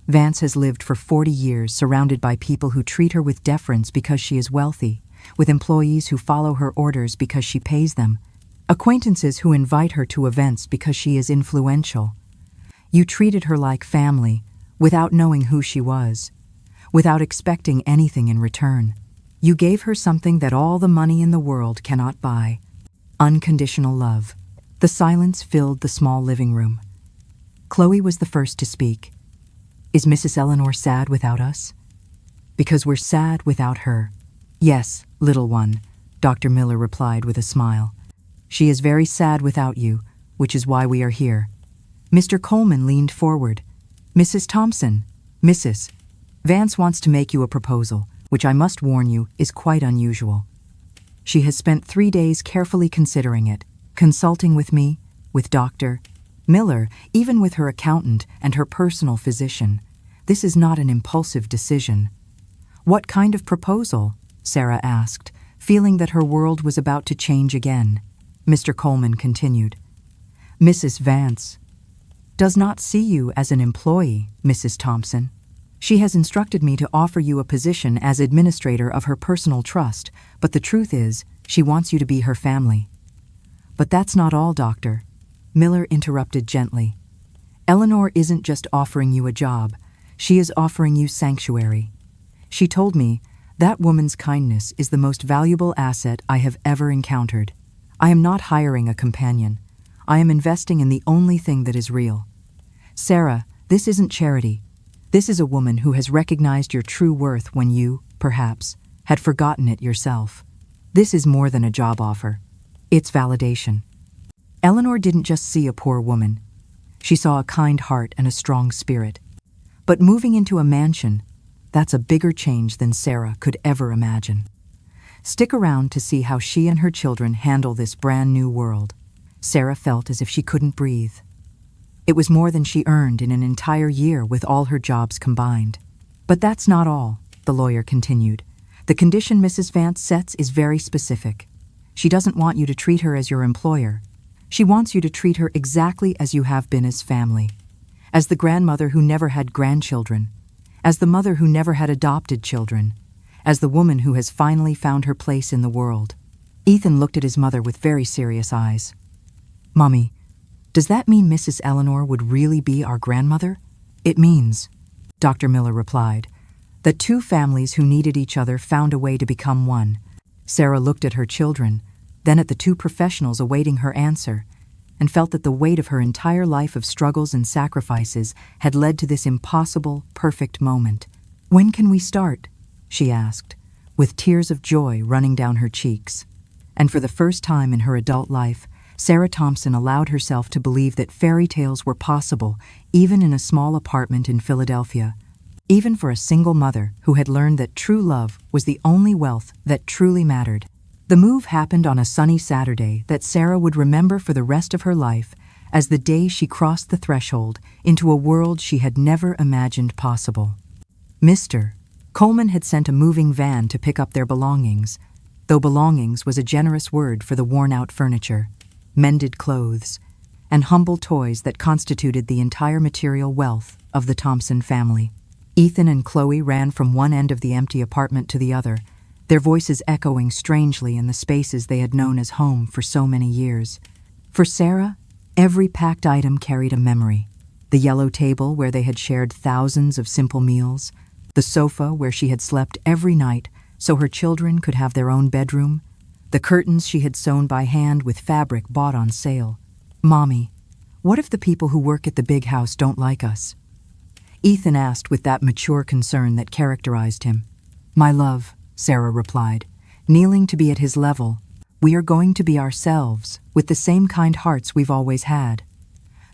Vance has lived for 40 years surrounded by people who treat her with deference because she is wealthy, with employees who follow her orders because she pays them, acquaintances who invite her to events because she is influential. You treated her like family, without knowing who she was, without expecting anything in return. You gave her something that all the money in the world cannot buy: unconditional love." The silence filled the small living room. Chloe was the first to speak. "Is Mrs. Eleanor sad without us?" "Because we're sad without her." "Yes, little one," Dr. Miller replied with a smile. "She is very sad without you, which is why we are here." Mr. Coleman leaned forward. "Mrs. Thompson, Mrs. Vance wants to make you a proposal, which I must warn you is quite unusual. She has spent 3 days carefully considering it, consulting with me, with Dr. Miller, even with her accountant and her personal physician. This is not an impulsive decision." "What kind of proposal?" Sarah asked, feeling that her world was about to change again. Mr. Coleman continued. "Mrs. Vance does not see you as an employee, Mrs. Thompson. She has instructed me to offer you a position as administrator of her personal trust, but the truth is, she wants you to be her family." "But that's not all, Doctor," Miller interrupted gently. "Eleanor isn't just offering you a job, she is offering you sanctuary. She told me, that woman's kindness is the most valuable asset I have ever encountered. I am not hiring a companion. I am investing in the only thing that is real." Sarah, This isn't charity. This is a woman who has recognized your true worth when you, perhaps, had forgotten it yourself. This is more than a job offer. It's validation. Eleanor didn't just see a poor woman. She saw a kind heart and a strong spirit. But moving into a mansion, that's a bigger change than Sarah could ever imagine. Stick around to see how she and her children handle this brand new world. Sarah felt as if she couldn't breathe. It was more than she earned in an entire year with all her jobs combined. But that's not all, the lawyer continued. The condition Mrs. Vance sets is very specific. She doesn't want you to treat her as your employer. She wants you to treat her exactly as you have been as family. As the grandmother who never had grandchildren. As the mother who never had adopted children. As the woman who has finally found her place in the world. Ethan looked at his mother with very serious eyes. "Mommy, does that mean Mrs. Eleanor would really be our grandmother?" "It means," Dr. Miller replied, "that two families who needed each other found a way to become one." Sarah looked at her children, then at the two professionals awaiting her answer, and felt that the weight of her entire life of struggles and sacrifices had led to this impossible, perfect moment. "When can we start?" she asked, with tears of joy running down her cheeks. And for the first time in her adult life, Sarah Thompson allowed herself to believe that fairy tales were possible, even in a small apartment in Philadelphia, even for a single mother who had learned that true love was the only wealth that truly mattered. The move happened on a sunny Saturday that Sarah would remember for the rest of her life as the day she crossed the threshold into a world she had never imagined possible. Mr. Coleman had sent a moving van to pick up their belongings, though belongings was a generous word for the worn-out furniture, mended clothes, and humble toys that constituted the entire material wealth of the Thompson family. Ethan and Chloe ran from one end of the empty apartment to the other, their voices echoing strangely in the spaces they had known as home for so many years. For Sarah, every packed item carried a memory. The yellow table where they had shared thousands of simple meals, the sofa where she had slept every night so her children could have their own bedroom, the curtains she had sewn by hand with fabric bought on sale. "Mommy, what if the people who work at the big house don't like us?" Ethan asked with that mature concern that characterized him. "My love," Sarah replied, kneeling to be at his level, "we are going to be ourselves, with the same kind hearts we've always had.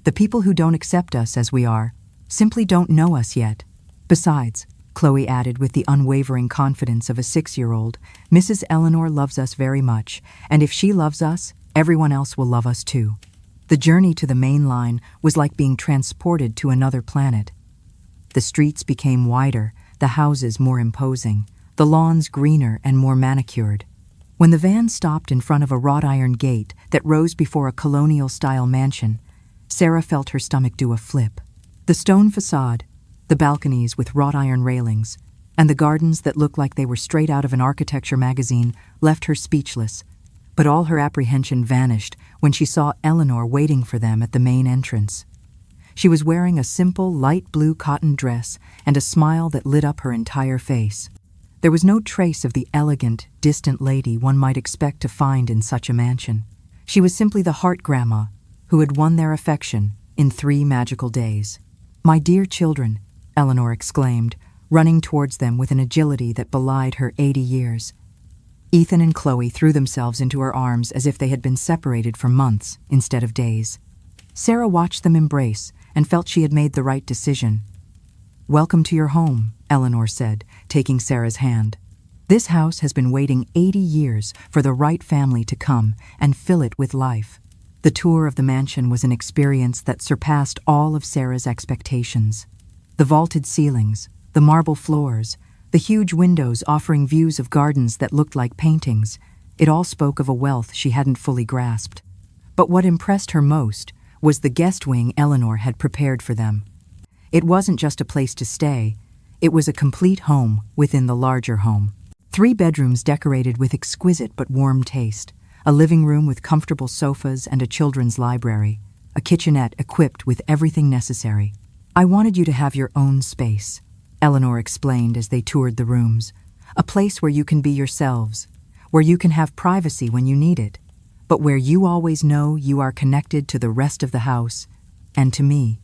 The people who don't accept us as we are simply don't know us yet. Besides," Chloe added with the unwavering confidence of a 6-year-old, "Mrs. Eleanor loves us very much, and if she loves us, everyone else will love us too." The journey to the main line was like being transported to another planet. The streets became wider, the houses more imposing, the lawns greener and more manicured. When the van stopped in front of a wrought iron gate that rose before a colonial-style mansion, Sarah felt her stomach do a flip. The stone facade, the balconies with wrought iron railings, and the gardens that looked like they were straight out of an architecture magazine left her speechless, but all her apprehension vanished when she saw Eleanor waiting for them at the main entrance. She was wearing a simple light blue cotton dress and a smile that lit up her entire face. There was no trace of the elegant, distant lady one might expect to find in such a mansion. She was simply the heart grandma who had won their affection in 3 magical days. "My dear children," Eleanor exclaimed, running towards them with an agility that belied her 80 years. Ethan and Chloe threw themselves into her arms as if they had been separated for months instead of days. Sarah watched them embrace and felt she had made the right decision. "Welcome to your home," Eleanor said, taking Sarah's hand. "This house has been waiting 80 years for the right family to come and fill it with life." The tour of the mansion was an experience that surpassed all of Sarah's expectations. The vaulted ceilings, the marble floors, the huge windows offering views of gardens that looked like paintings, it all spoke of a wealth she hadn't fully grasped. But what impressed her most was the guest wing Eleanor had prepared for them. It wasn't just a place to stay, it was a complete home within the larger home. 3 bedrooms decorated with exquisite but warm taste, a living room with comfortable sofas and a children's library, a kitchenette equipped with everything necessary. "I wanted you to have your own space," Eleanor explained as they toured the rooms. "A place where you can be yourselves, where you can have privacy when you need it, but where you always know you are connected to the rest of the house and to me."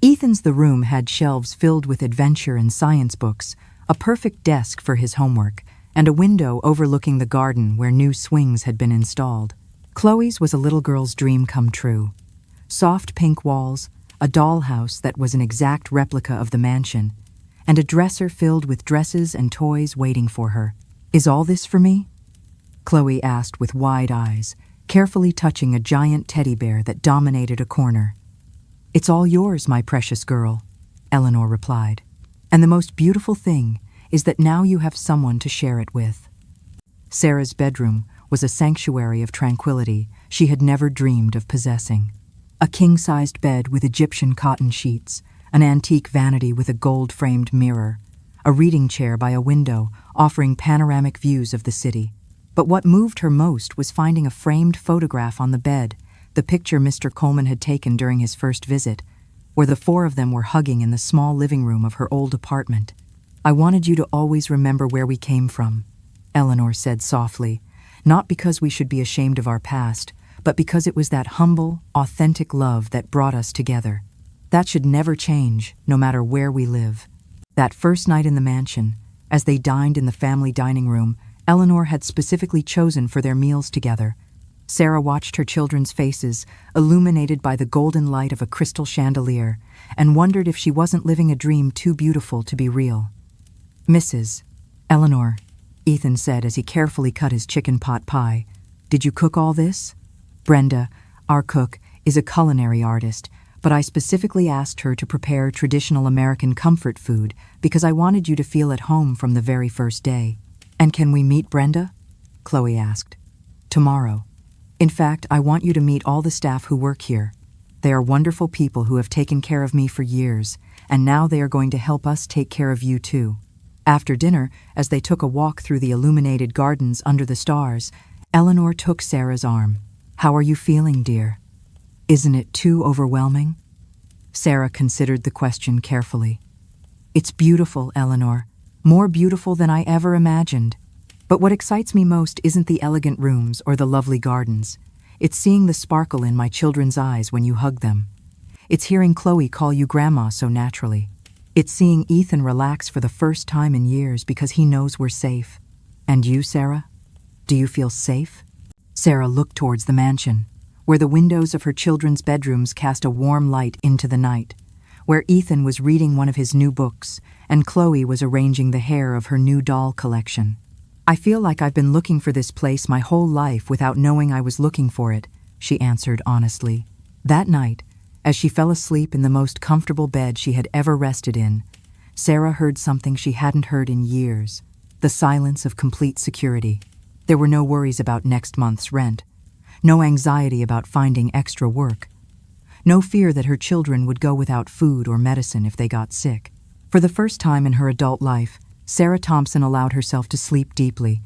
Ethan's The room had shelves filled with adventure and science books, a perfect desk for his homework, and a window overlooking the garden where new swings had been installed. Chloe's was a little girl's dream come true. Soft pink walls, a dollhouse that was an exact replica of the mansion, and a dresser filled with dresses and toys waiting for her. "Is all this for me?" Chloe asked with wide eyes, carefully touching a giant teddy bear that dominated a corner. "It's all yours, my precious girl," Eleanor replied. "And the most beautiful thing is that now you have someone to share it with." Sarah's bedroom was a sanctuary of tranquility she had never dreamed of possessing. A king-sized bed with Egyptian cotton sheets, an antique vanity with a gold-framed mirror, a reading chair by a window offering panoramic views of the city. But what moved her most was finding a framed photograph on the bed, the picture Mr. Coleman had taken during his first visit, where the four of them were hugging in the small living room of her old apartment. "I wanted you to always remember where we came from," Eleanor said softly, "not because we should be ashamed of our past, but because it was that humble, authentic love that brought us together. That should never change, no matter where we live." That first night in the mansion, as they dined in the family dining room Eleanor had specifically chosen for their meals together, Sarah watched her children's faces, illuminated by the golden light of a crystal chandelier, and wondered if she wasn't living a dream too beautiful to be real. "Mrs. Eleanor," Ethan said as he carefully cut his chicken pot pie, "did you cook all this?" Brenda, our cook, is a culinary artist, but I specifically asked her to prepare traditional American comfort food because I wanted you to feel at home from the very first day. "And can we meet Brenda?" Chloe asked. "Tomorrow. In fact, I want you to meet all the staff who work here. They are wonderful people who have taken care of me for years, and now they are going to help us take care of you too." After dinner, as they took a walk through the illuminated gardens under the stars, Eleanor took Sarah's arm. "How are you feeling, dear? Isn't it too overwhelming?" Sarah considered the question carefully. "It's beautiful, Eleanor. More beautiful than I ever imagined. But what excites me most isn't the elegant rooms or the lovely gardens. It's seeing the sparkle in my children's eyes when you hug them. It's hearing Chloe call you Grandma so naturally. It's seeing Ethan relax for the first time in years because he knows we're safe. And you, Sarah? Do you feel safe?" Sarah looked towards the mansion, where the windows of her children's bedrooms cast a warm light into the night, where Ethan was reading one of his new books and Chloe was arranging the hair of her new doll collection. "I feel like I've been looking for this place my whole life without knowing I was looking for it," she answered honestly. That night, as she fell asleep in the most comfortable bed she had ever rested in, Sarah heard something she hadn't heard in years, the silence of complete security. There were no worries about next month's rent, no anxiety about finding extra work, no fear that her children would go without food or medicine if they got sick. For the first time in her adult life, Sarah Thompson allowed herself to sleep deeply,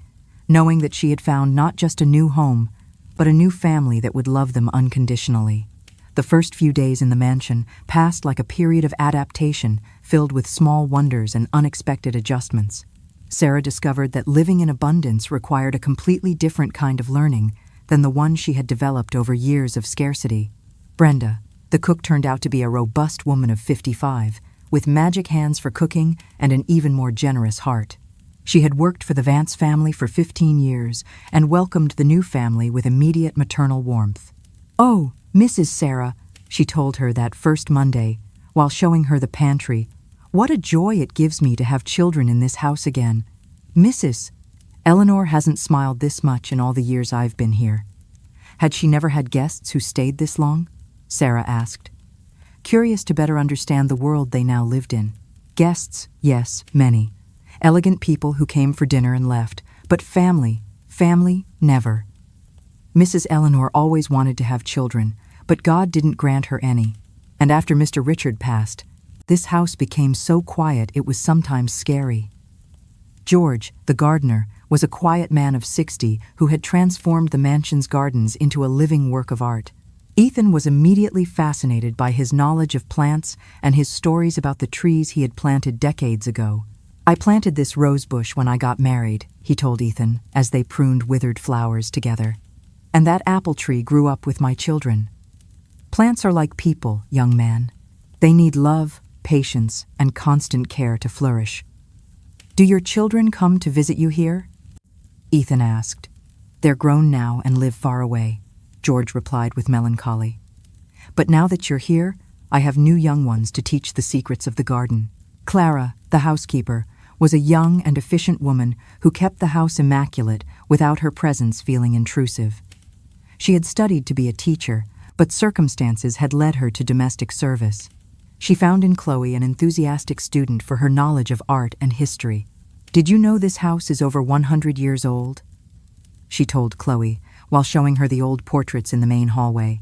knowing that she had found not just a new home, but a new family that would love them unconditionally. The first few days in the mansion passed like a period of adaptation filled with small wonders and unexpected adjustments. Sarah discovered that living in abundance required a completely different kind of learning than the one she had developed over years of scarcity. Brenda, the cook, turned out to be a robust woman of 55, with magic hands for cooking and an even more generous heart. She had worked for the Vance family for 15 years and welcomed the new family with immediate maternal warmth. "Oh, Mrs. Sarah," she told her that first Monday, while showing her the pantry, "what a joy it gives me to have children in this house again. Mrs. Eleanor hasn't smiled this much in all the years I've been here." Had she never had guests who stayed this long? Sarah asked, curious to better understand the world they now lived in. Guests, yes, many. Elegant people who came for dinner and left, but family, never. Mrs. Eleanor always wanted to have children, but God didn't grant her any. And after Mr. Richard passed, this house became so quiet it was sometimes scary. George, the gardener, was a quiet man of 60 who had transformed the mansion's gardens into a living work of art. Ethan was immediately fascinated by his knowledge of plants and his stories about the trees he had planted decades ago. "I planted this rose bush when I got married," he told Ethan, as they pruned withered flowers together. "And that apple tree grew up with my children. Plants are like people, young man. They need love, patience, and constant care to flourish. Do your children come to visit you here? Ethan asked. They're grown now and live far away, George replied with melancholy. But now that you're here, I have new young ones to teach the secrets of the garden. Clara, the housekeeper, was a young and efficient woman who kept the house immaculate without her presence feeling intrusive. She had studied to be a teacher, but circumstances had led her to domestic service. She found in Chloe an enthusiastic student for her knowledge of art and history. Did you know this house is over 100 years old? She told Chloe, while showing her the old portraits in the main hallway.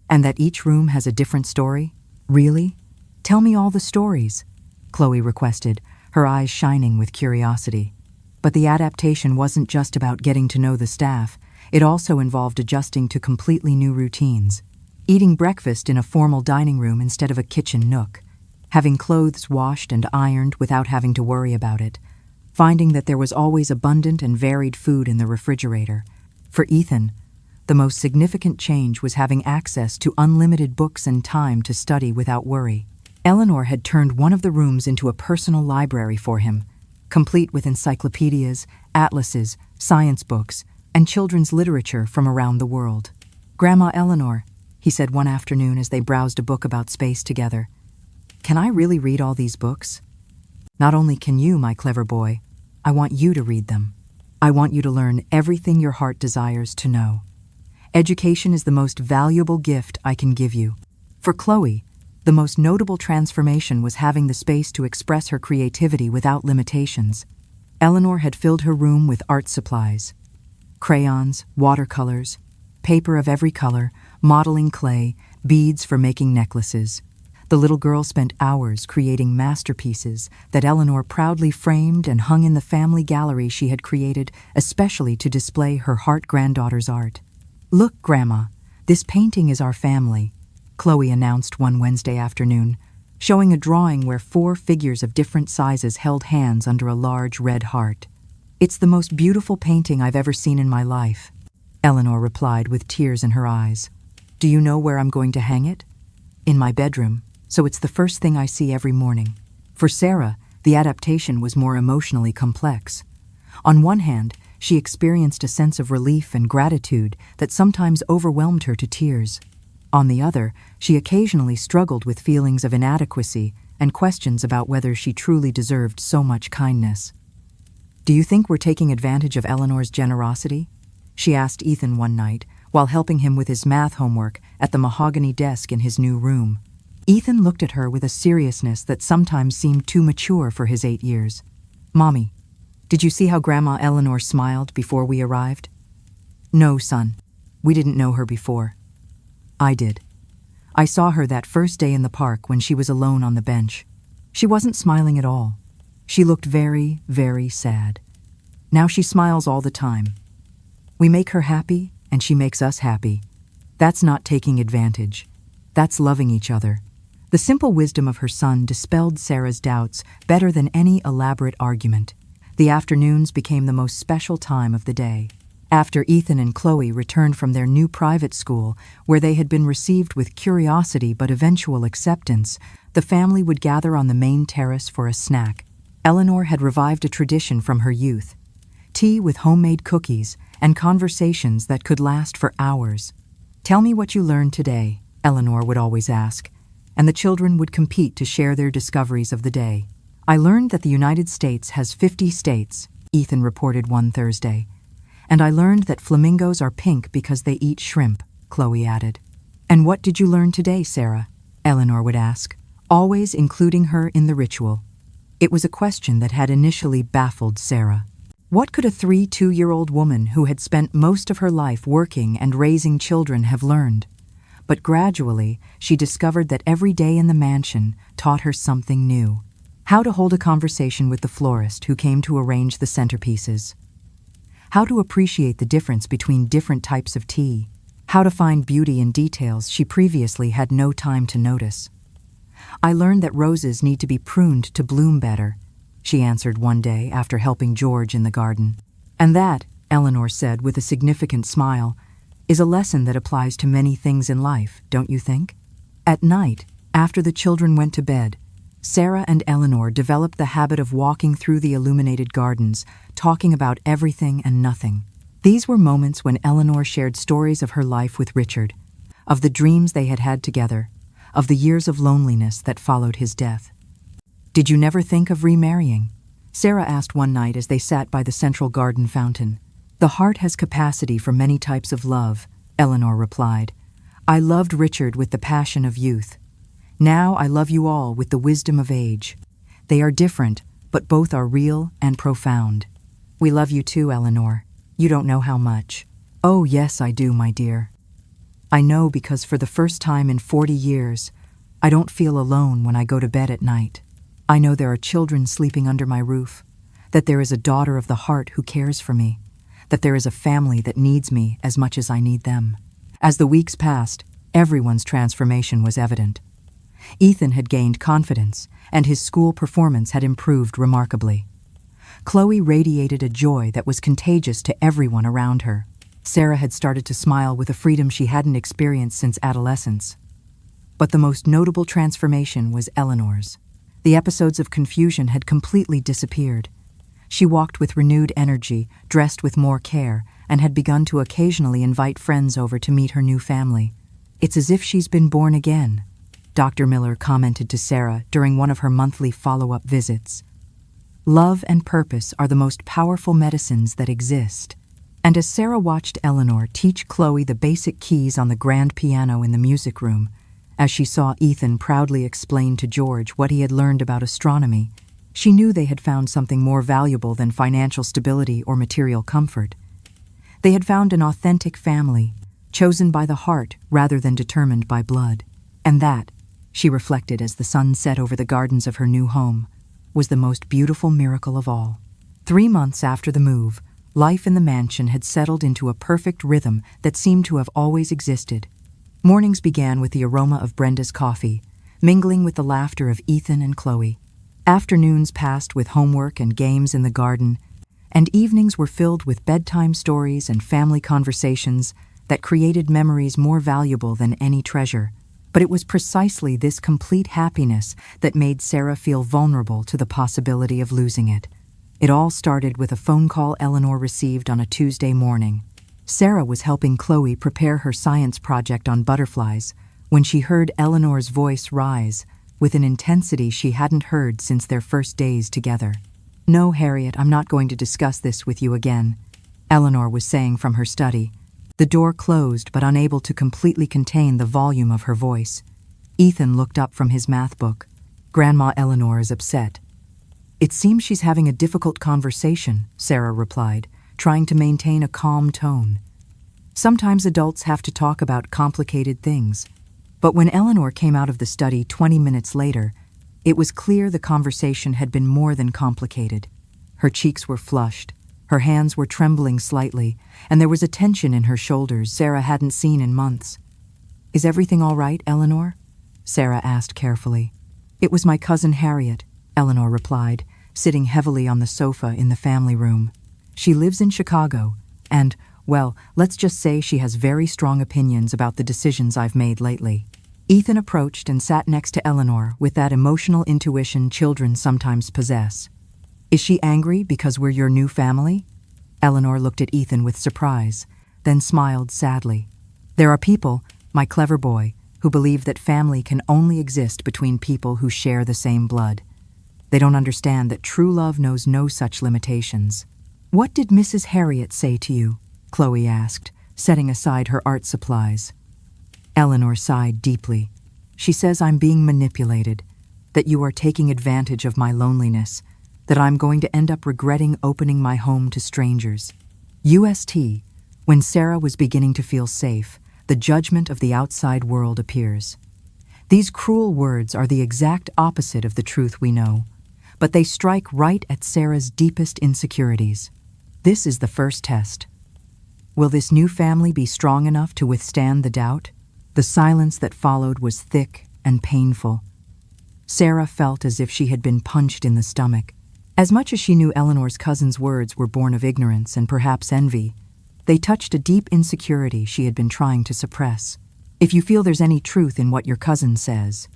And that each room has a different story? Really? Tell me all the stories, Chloe requested, her eyes shining with curiosity. But the adaptation wasn't just about getting to know the staff. It also involved adjusting to completely new routines. Eating breakfast in a formal dining room instead of a kitchen nook. Having clothes washed and ironed without having to worry about it. Finding that there was always abundant and varied food in the refrigerator. For Ethan, the most significant change was having access to unlimited books and time to study without worry. Eleanor had turned one of the rooms into a personal library for him, complete with encyclopedias, atlases, science books, and children's literature from around the world. "Grandma Eleanor," he said one afternoon as they browsed a book about space together, "can I really read all these books?" "Not only can you, my clever boy, I want you to read them. I want you to learn everything your heart desires to know. Education is the most valuable gift I can give you." For Chloe, the most notable transformation was having the space to express her creativity without limitations. Eleanor had filled her room with art supplies. Crayons, watercolors, paper of every color, modeling clay, beads for making necklaces. The little girl spent hours creating masterpieces that Eleanor proudly framed and hung in the family gallery she had created especially to display her heart-granddaughter's art. "Look, Grandma, this painting is our family," Chloe announced one Wednesday afternoon, showing a drawing where 4 figures of different sizes held hands under a large red heart. "It's the most beautiful painting I've ever seen in my life," Eleanor replied with tears in her eyes. "Do you know where I'm going to hang it? In my bedroom, so it's the first thing I see every morning." For Sarah, the adaptation was more emotionally complex. On one hand, she experienced a sense of relief and gratitude that sometimes overwhelmed her to tears. On the other, she occasionally struggled with feelings of inadequacy and questions about whether she truly deserved so much kindness. "Do you think we're taking advantage of Eleanor's generosity?" she asked Ethan one night while helping him with his math homework at the mahogany desk in his new room. Ethan looked at her with a seriousness that sometimes seemed too mature for his 8 years. "Mommy, did you see how Grandma Eleanor smiled before we arrived?" "No, son. We didn't know her before." "I did. I saw her that first day in the park when she was alone on the bench. She wasn't smiling at all. She looked very, very sad. Now she smiles all the time. We make her happy, and she makes us happy. That's not taking advantage. That's loving each other." The simple wisdom of her son dispelled Sarah's doubts better than any elaborate argument. The afternoons became the most special time of the day. After Ethan and Chloe returned from their new private school, where they had been received with curiosity but eventual acceptance, the family would gather on the main terrace for a snack. Eleanor had revived a tradition from her youth: tea with homemade cookies and conversations that could last for hours. "Tell me what you learned today," Eleanor would always ask, and the children would compete to share their discoveries of the day. "I learned that the United States has 50 states," Ethan reported one Thursday. "And I learned that flamingos are pink because they eat shrimp," Chloe added. "And what did you learn today, Sarah?" Eleanor would ask, always including her in the ritual. It was a question that had initially baffled Sarah. What could a 2-year-old woman who had spent most of her life working and raising children have learned? But gradually, she discovered that every day in the mansion taught her something new. How to hold a conversation with the florist who came to arrange the centerpieces. How to appreciate the difference between different types of tea. How to find beauty in details she previously had no time to notice. "I learned that roses need to be pruned to bloom better," she answered one day after helping George in the garden. "And that," Eleanor said with a significant smile, "is a lesson that applies to many things in life, don't you think?" At night, After the children went to bed, Sarah and Eleanor developed the habit of walking through the illuminated gardens, talking about everything and nothing. These were moments when Eleanor shared stories of her life with Richard, of the dreams they had had together, of the years of loneliness that followed his death. "Did you never think of remarrying?" Sarah asked one night as they sat by the central garden fountain. "The heart has capacity for many types of love," Eleanor replied. "I loved Richard with the passion of youth. Now I love you all with the wisdom of age. They are different, but both are real and profound." "We love you too, Eleanor. You don't know how much." "Oh, yes, I do, my dear. I know because for the first time in 40 years, I don't feel alone when I go to bed at night. I know there are children sleeping under my roof, that there is a daughter of the heart who cares for me, that there is a family that needs me as much as I need them." As the weeks passed, everyone's transformation was evident. Ethan had gained confidence, and his school performance had improved remarkably. Chloe radiated a joy that was contagious to everyone around her. Sarah had started to smile with a freedom she hadn't experienced since adolescence. But the most notable transformation was Eleanor's. The episodes of confusion had completely disappeared. She walked with renewed energy, dressed with more care, and had begun to occasionally invite friends over to meet her new family. "It's as if she's been born again," Dr. Miller commented to Sarah during one of her monthly follow-up visits. "Love and purpose are the most powerful medicines that exist." And as Sarah watched Eleanor teach Chloe the basic keys on the grand piano in the music room, as she saw Ethan proudly explain to George what he had learned about astronomy, she knew they had found something more valuable than financial stability or material comfort. They had found an authentic family, chosen by the heart rather than determined by blood. And that, she reflected as the sun set over the gardens of her new home, was the most beautiful miracle of all. 3 months after the move, life in the mansion had settled into a perfect rhythm that seemed to have always existed. Mornings began with the aroma of Brenda's coffee, mingling with the laughter of Ethan and Chloe. Afternoons passed with homework and games in the garden, and evenings were filled with bedtime stories and family conversations that created memories more valuable than any treasure. But it was precisely this complete happiness that made Sarah feel vulnerable to the possibility of losing it. It all started with a phone call Eleanor received on a Tuesday morning. Sarah was helping Chloe prepare her science project on butterflies when she heard Eleanor's voice rise with an intensity she hadn't heard since their first days together. "No, Harriet, I'm not going to discuss this with you again," Eleanor was saying from her study. The door closed, but unable to completely contain the volume of her voice. Ethan looked up from his math book. "Grandma Eleanor is upset." "It seems she's having a difficult conversation," Sarah replied, trying to maintain a calm tone. Sometimes adults have to talk about complicated things. But when Eleanor came out of the study 20 minutes later, it was clear the conversation had been more than complicated. Her cheeks were flushed, her hands were trembling slightly, and there was a tension in her shoulders Sarah hadn't seen in months. "Is everything all right, Eleanor?" Sarah asked carefully. "It was my cousin Harriet," Eleanor replied, sitting heavily on the sofa in the family room. "She lives in Chicago, and, well, let's just say she has very strong opinions about the decisions I've made lately." Ethan approached and sat next to Eleanor with that emotional intuition children sometimes possess. "Is she angry because we're your new family?" Eleanor looked at Ethan with surprise, then smiled sadly. "There are people, my clever boy, who believe that family can only exist between people who share the same blood. They don't understand that true love knows no such limitations." "What did Mrs. Harriet say to you?" Chloe asked, setting aside her art supplies. Eleanor sighed deeply. "She says I'm being manipulated, that you are taking advantage of my loneliness, that I'm going to end up regretting opening my home to strangers." UST, when Sarah was beginning to feel safe, the judgment of the outside world appears. These cruel words are the exact opposite of the truth we know, but they strike right at Sarah's deepest insecurities. This is the first test. Will this new family be strong enough to withstand the doubt? The silence that followed was thick and painful. Sarah felt as if she had been punched in the stomach. As much as she knew Eleanor's cousin's words were born of ignorance and perhaps envy, they touched a deep insecurity she had been trying to suppress. "If you feel there's any truth in what your cousin says,"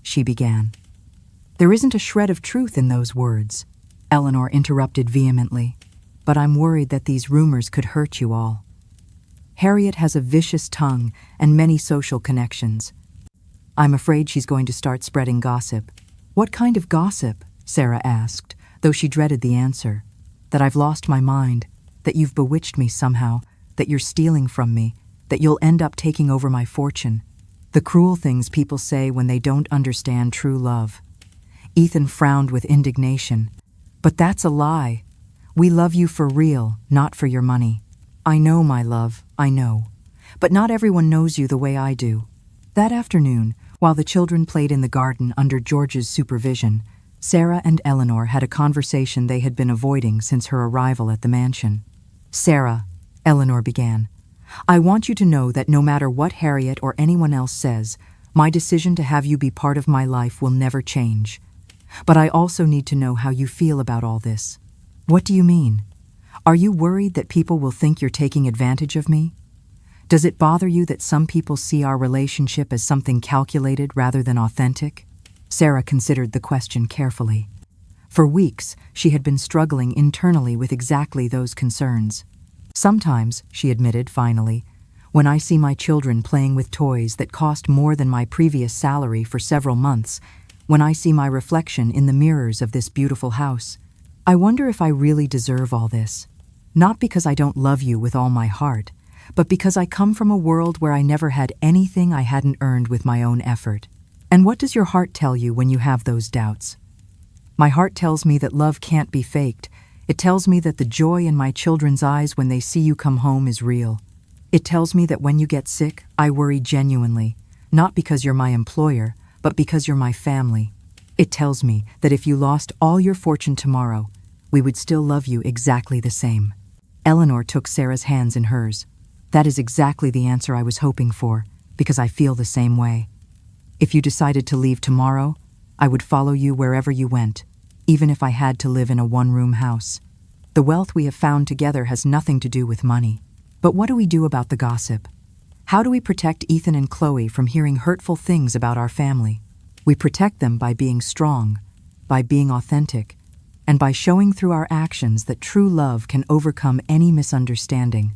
she began. There isn't a shred of truth in those words, Eleanor interrupted vehemently. But I'm worried that these rumors could hurt you all. Harriet has a vicious tongue and many social connections. I'm afraid she's going to start spreading gossip. What kind of gossip? Sarah asked, though she dreaded the answer. That I've lost my mind, that you've bewitched me somehow, that you're stealing from me, that you'll end up taking over my fortune. The cruel things people say when they don't understand true love. Ethan frowned with indignation. But that's a lie. We love you for real, not for your money. I know, my love, I know. But not everyone knows you the way I do. That afternoon, while the children played in the garden under George's supervision, Sarah and Eleanor had a conversation they had been avoiding since her arrival at the mansion. Sarah, Eleanor began, I want you to know that no matter what Harriet or anyone else says, my decision to have you be part of my life will never change. But I also need to know how you feel about all this. What do you mean? Are you worried that people will think you're taking advantage of me? Does it bother you that some people see our relationship as something calculated rather than authentic? Sarah considered the question carefully. For weeks, she had been struggling internally with exactly those concerns. Sometimes, she admitted finally, when I see my children playing with toys that cost more than my previous salary for several months, when I see my reflection in the mirrors of this beautiful house, I wonder if I really deserve all this. Not because I don't love you with all my heart, but because I come from a world where I never had anything I hadn't earned with my own effort. And what does your heart tell you when you have those doubts? My heart tells me that love can't be faked. It tells me that the joy in my children's eyes when they see you come home is real. It tells me that when you get sick, I worry genuinely, not because you're my employer, but because you're my family. It tells me that if you lost all your fortune tomorrow, we would still love you exactly the same. Eleanor took Sarah's hands in hers. That is exactly the answer I was hoping for, because I feel the same way. If you decided to leave tomorrow, I would follow you wherever you went, even if I had to live in a one-room house. The wealth we have found together has nothing to do with money. But what do we do about the gossip? How do we protect Ethan and Chloe from hearing hurtful things about our family? We protect them by being strong, by being authentic, and by showing through our actions that true love can overcome any misunderstanding,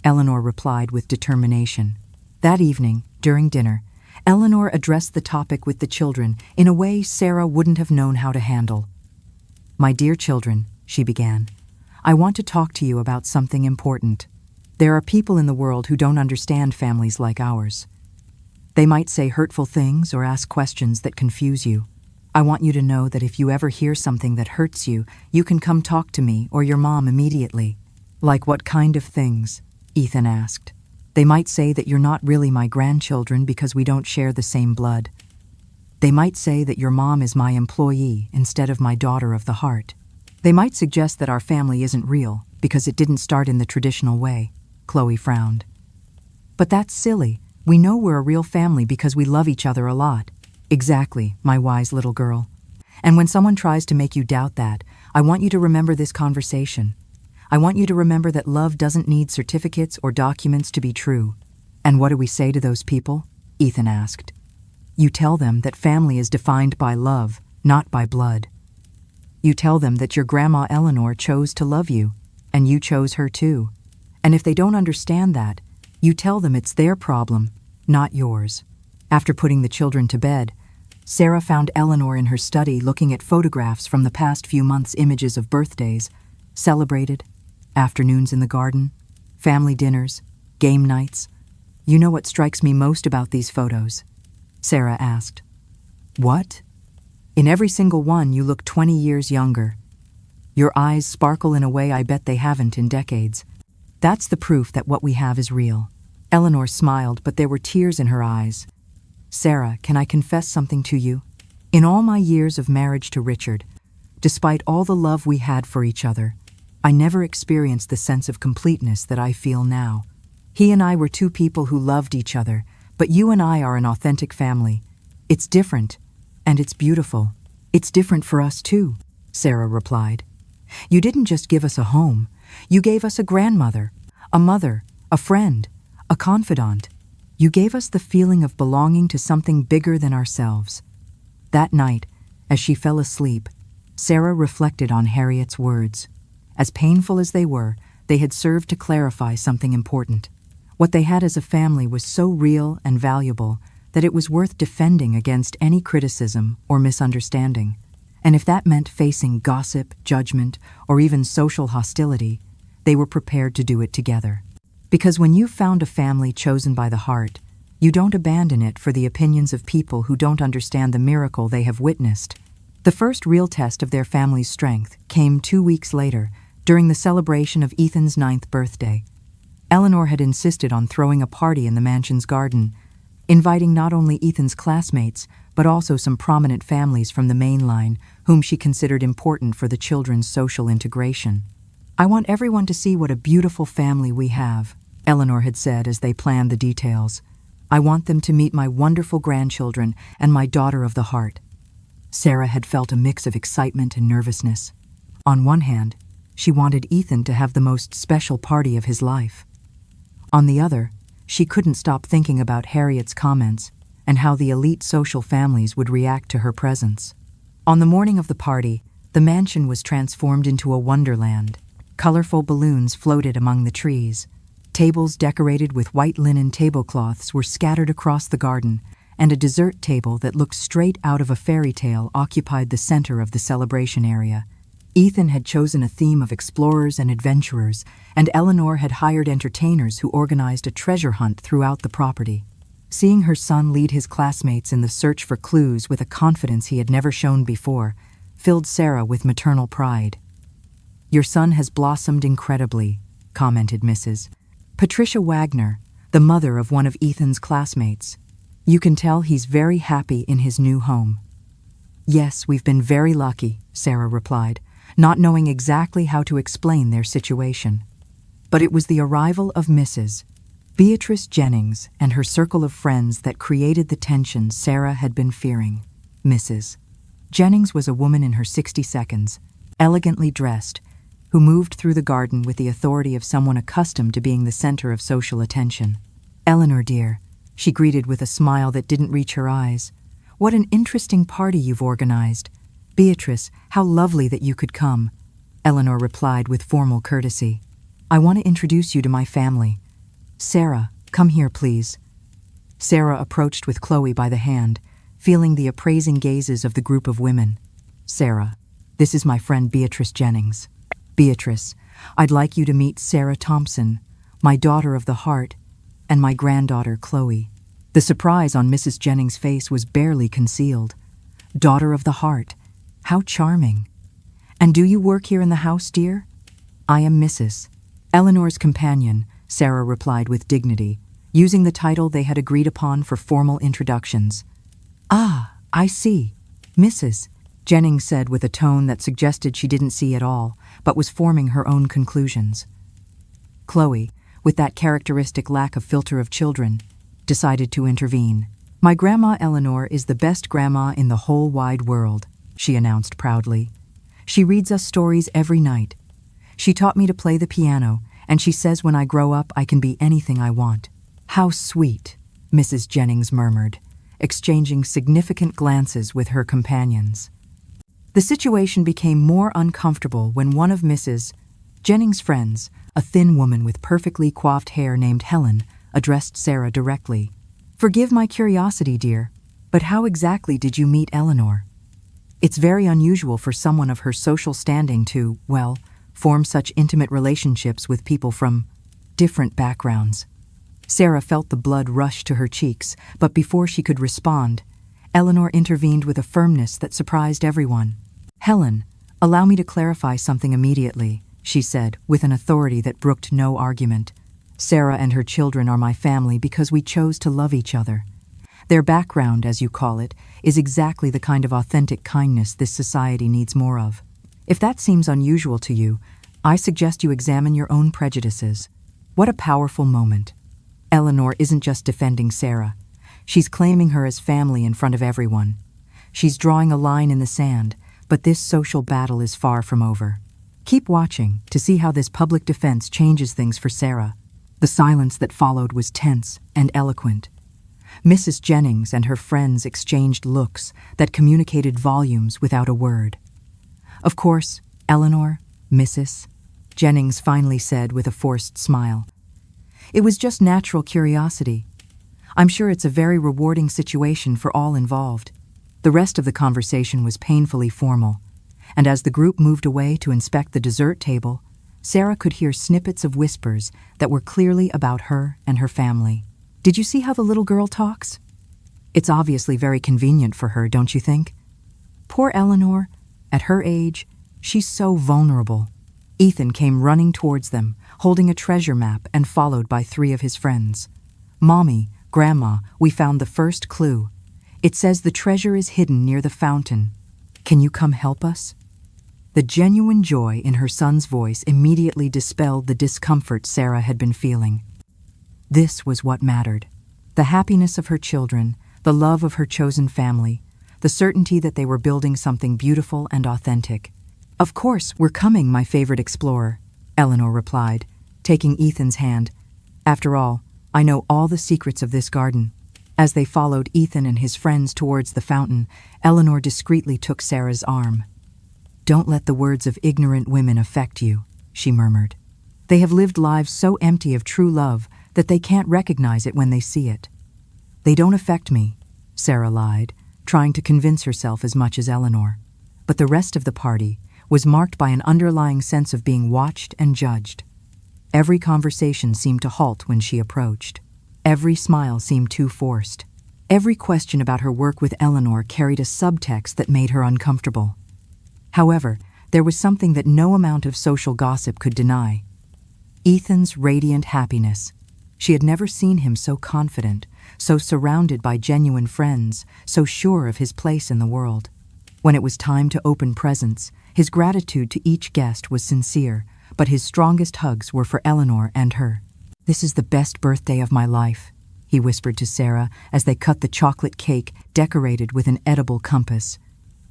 Eleanor replied with determination. That evening, during dinner, Eleanor addressed the topic with the children in a way Sarah wouldn't have known how to handle. My dear children, she began, I want to talk to you about something important. There are people in the world who don't understand families like ours. They might say hurtful things or ask questions that confuse you. I want you to know that if you ever hear something that hurts you, you can come talk to me or your mom immediately. Like what kind of things? Ethan asked. They might say that you're not really my grandchildren because we don't share the same blood. They might say that your mom is my employee instead of my daughter of the heart. They might suggest that our family isn't real because it didn't start in the traditional way. Chloe frowned. But that's silly. We know we're a real family because we love each other a lot. Exactly, my wise little girl. And when someone tries to make you doubt that, I want you to remember this conversation. I want you to remember that love doesn't need certificates or documents to be true. And what do we say to those people? Ethan asked. You tell them that family is defined by love, not by blood. You tell them that your grandma Eleanor chose to love you, and you chose her too. And if they don't understand that, you tell them it's their problem, not yours. After putting the children to bed, Sarah found Eleanor in her study looking at photographs from the past few months' images of birthdays, celebrated, afternoons in the garden, family dinners, game nights. You know what strikes me most about these photos? Sarah asked. What? In every single one, you look 20 years younger. Your eyes sparkle in a way I bet they haven't in decades. That's the proof that what we have is real. Eleanor smiled, but there were tears in her eyes. Sarah, can I confess something to you? In all my years of marriage to Richard, despite all the love we had for each other, I never experienced the sense of completeness that I feel now. He and I were two people who loved each other, but you and I are an authentic family. It's different, and it's beautiful. It's different for us too, Sarah replied. You didn't just give us a home. You gave us a grandmother, a mother, a friend, a confidant. You gave us the feeling of belonging to something bigger than ourselves. That night, as she fell asleep, Sarah reflected on Harriet's words. As painful as they were, they had served to clarify something important. What they had as a family was so real and valuable that it was worth defending against any criticism or misunderstanding. And if that meant facing gossip, judgment, or even social hostility, they were prepared to do it together. Because when you've found a family chosen by the heart, you don't abandon it for the opinions of people who don't understand the miracle they have witnessed. The first real test of their family's strength came 2 weeks later, during the celebration of Ethan's 9th birthday. Eleanor had insisted on throwing a party in the mansion's garden, inviting not only Ethan's classmates, but also some prominent families from the main line, whom she considered important for the children's social integration. "I want everyone to see what a beautiful family we have," Eleanor had said as they planned the details. "I want them to meet my wonderful grandchildren and my daughter of the heart." Sarah had felt a mix of excitement and nervousness. On one hand, she wanted Ethan to have the most special party of his life. On the other, she couldn't stop thinking about Harriet's comments and how the elite social families would react to her presence. On the morning of the party, the mansion was transformed into a wonderland. Colorful balloons floated among the trees. Tables decorated with white linen tablecloths were scattered across the garden, and a dessert table that looked straight out of a fairy tale occupied the center of the celebration area. Ethan had chosen a theme of explorers and adventurers, and Eleanor had hired entertainers who organized a treasure hunt throughout the property. Seeing her son lead his classmates in the search for clues with a confidence he had never shown before filled Sarah with maternal pride. "Your son has blossomed incredibly," commented Mrs. Patricia Wagner, the mother of one of Ethan's classmates. "You can tell he's very happy in his new home." "Yes, we've been very lucky," Sarah replied, not knowing exactly how to explain their situation. But it was the arrival of Mrs. Beatrice Jennings and her circle of friends that created the tension Sarah had been fearing. Mrs. Jennings was a woman in her 60s, elegantly dressed, who moved through the garden with the authority of someone accustomed to being the center of social attention. "Eleanor, dear," she greeted with a smile that didn't reach her eyes. "What an interesting party you've organized." "Beatrice, how lovely that you could come," Eleanor replied with formal courtesy. "I want to introduce you to my family. Sarah, come here, please." Sarah approached with Chloe by the hand, feeling the appraising gazes of the group of women. "Sarah, this is my friend Beatrice Jennings. Beatrice, I'd like you to meet Sarah Thompson, my daughter of the heart, and my granddaughter Chloe." The surprise on Mrs. Jennings' face was barely concealed. "Daughter of the heart, how charming. And do you work here in the house, dear?" "I am Mrs. Eleanor's companion," Sarah replied with dignity, using the title they had agreed upon for formal introductions. "Ah, I see. Mrs. Jennings said with a tone that suggested she didn't see at all, but was forming her own conclusions. Chloe, with that characteristic lack of filter of children, decided to intervene. "My grandma Eleanor is the best grandma in the whole wide world," she announced proudly. "She reads us stories every night. She taught me to play the piano, and she says when I grow up I can be anything I want." "How sweet," Mrs. Jennings murmured, exchanging significant glances with her companions. The situation became more uncomfortable when one of Mrs. Jennings' friends, a thin woman with perfectly coiffed hair named Helen, addressed Sarah directly. "Forgive my curiosity, dear, but how exactly did you meet Eleanor? It's very unusual for someone of her social standing to, well, form such intimate relationships with people from different backgrounds." Sarah felt the blood rush to her cheeks, but before she could respond, Eleanor intervened with a firmness that surprised everyone. "Helen, allow me to clarify something immediately," she said, with an authority that brooked no argument. "Sarah and her children are my family because we chose to love each other. Their background, as you call it, is exactly the kind of authentic kindness this society needs more of. If that seems unusual to you, I suggest you examine your own prejudices." What a powerful moment. Eleanor isn't just defending Sarah. She's claiming her as family in front of everyone. She's drawing a line in the sand, but this social battle is far from over. Keep watching to see how this public defense changes things for Sarah. The silence that followed was tense and eloquent. Mrs. Jennings and her friends exchanged looks that communicated volumes without a word. "Of course, Eleanor, Mrs. Jennings finally said with a forced smile. "It was just natural curiosity. I'm sure it's a very rewarding situation for all involved." The rest of the conversation was painfully formal, and as the group moved away to inspect the dessert table, Sarah could hear snippets of whispers that were clearly about her and her family. "Did you see how the little girl talks? It's obviously very convenient for her, don't you think? Poor Eleanor, at her age, she's so vulnerable." Ethan came running towards them, holding a treasure map and followed by 3 of his friends. "Mommy, Grandma, we found the first clue. It says the treasure is hidden near the fountain. Can you come help us?" The genuine joy in her son's voice immediately dispelled the discomfort Sarah had been feeling. This was what mattered. The happiness of her children, the love of her chosen family, the certainty that they were building something beautiful and authentic. "Of course, we're coming, my favorite explorer," Eleanor replied, taking Ethan's hand. "After all, I know all the secrets of this garden." As they followed Ethan and his friends towards the fountain, Eleanor discreetly took Sarah's arm. "Don't let the words of ignorant women affect you," she murmured. "They have lived lives so empty of true love that they can't recognize it when they see it." "They don't affect me," Sarah lied, trying to convince herself as much as Eleanor. But the rest of the party was marked by an underlying sense of being watched and judged. Every conversation seemed to halt when she approached. Every smile seemed too forced. Every question about her work with Eleanor carried a subtext that made her uncomfortable. However, there was something that no amount of social gossip could deny. Ethan's radiant happiness. She had never seen him so confident, so surrounded by genuine friends, so sure of his place in the world. When it was time to open presents, his gratitude to each guest was sincere, but his strongest hugs were for Eleanor and her. "This is the best birthday of my life," he whispered to Sarah as they cut the chocolate cake decorated with an edible compass.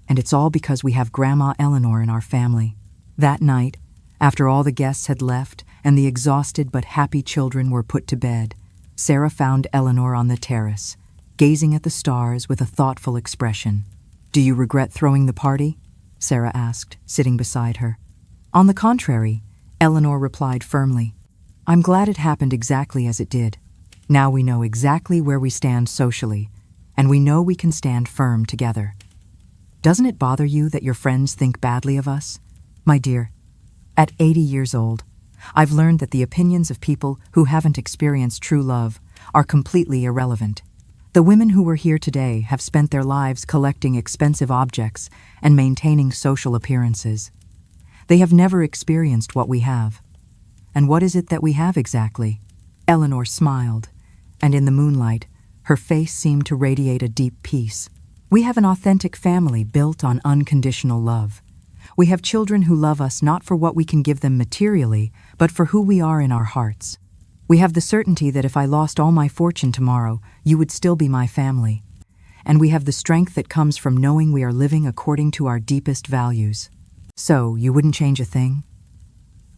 "And it's all because we have Grandma Eleanor in our family." That night, after all the guests had left and the exhausted but happy children were put to bed, Sarah found Eleanor on the terrace, gazing at the stars with a thoughtful expression. "Do you regret throwing the party?" Sarah asked, sitting beside her. "On the contrary," Eleanor replied firmly. "I'm glad it happened exactly as it did. Now we know exactly where we stand socially, and we know we can stand firm together. Doesn't it bother you that your friends think badly of us? My dear, at 80 years old, I've learned that the opinions of people who haven't experienced true love are completely irrelevant. The women who were here today have spent their lives collecting expensive objects and maintaining social appearances. They have never experienced what we have. And what is it that we have exactly?" Eleanor smiled, and in the moonlight, her face seemed to radiate a deep peace. "We have an authentic family built on unconditional love. We have children who love us not for what we can give them materially, but for who we are in our hearts. We have the certainty that if I lost all my fortune tomorrow, you would still be my family. And we have the strength that comes from knowing we are living according to our deepest values." "So, you wouldn't change a thing?"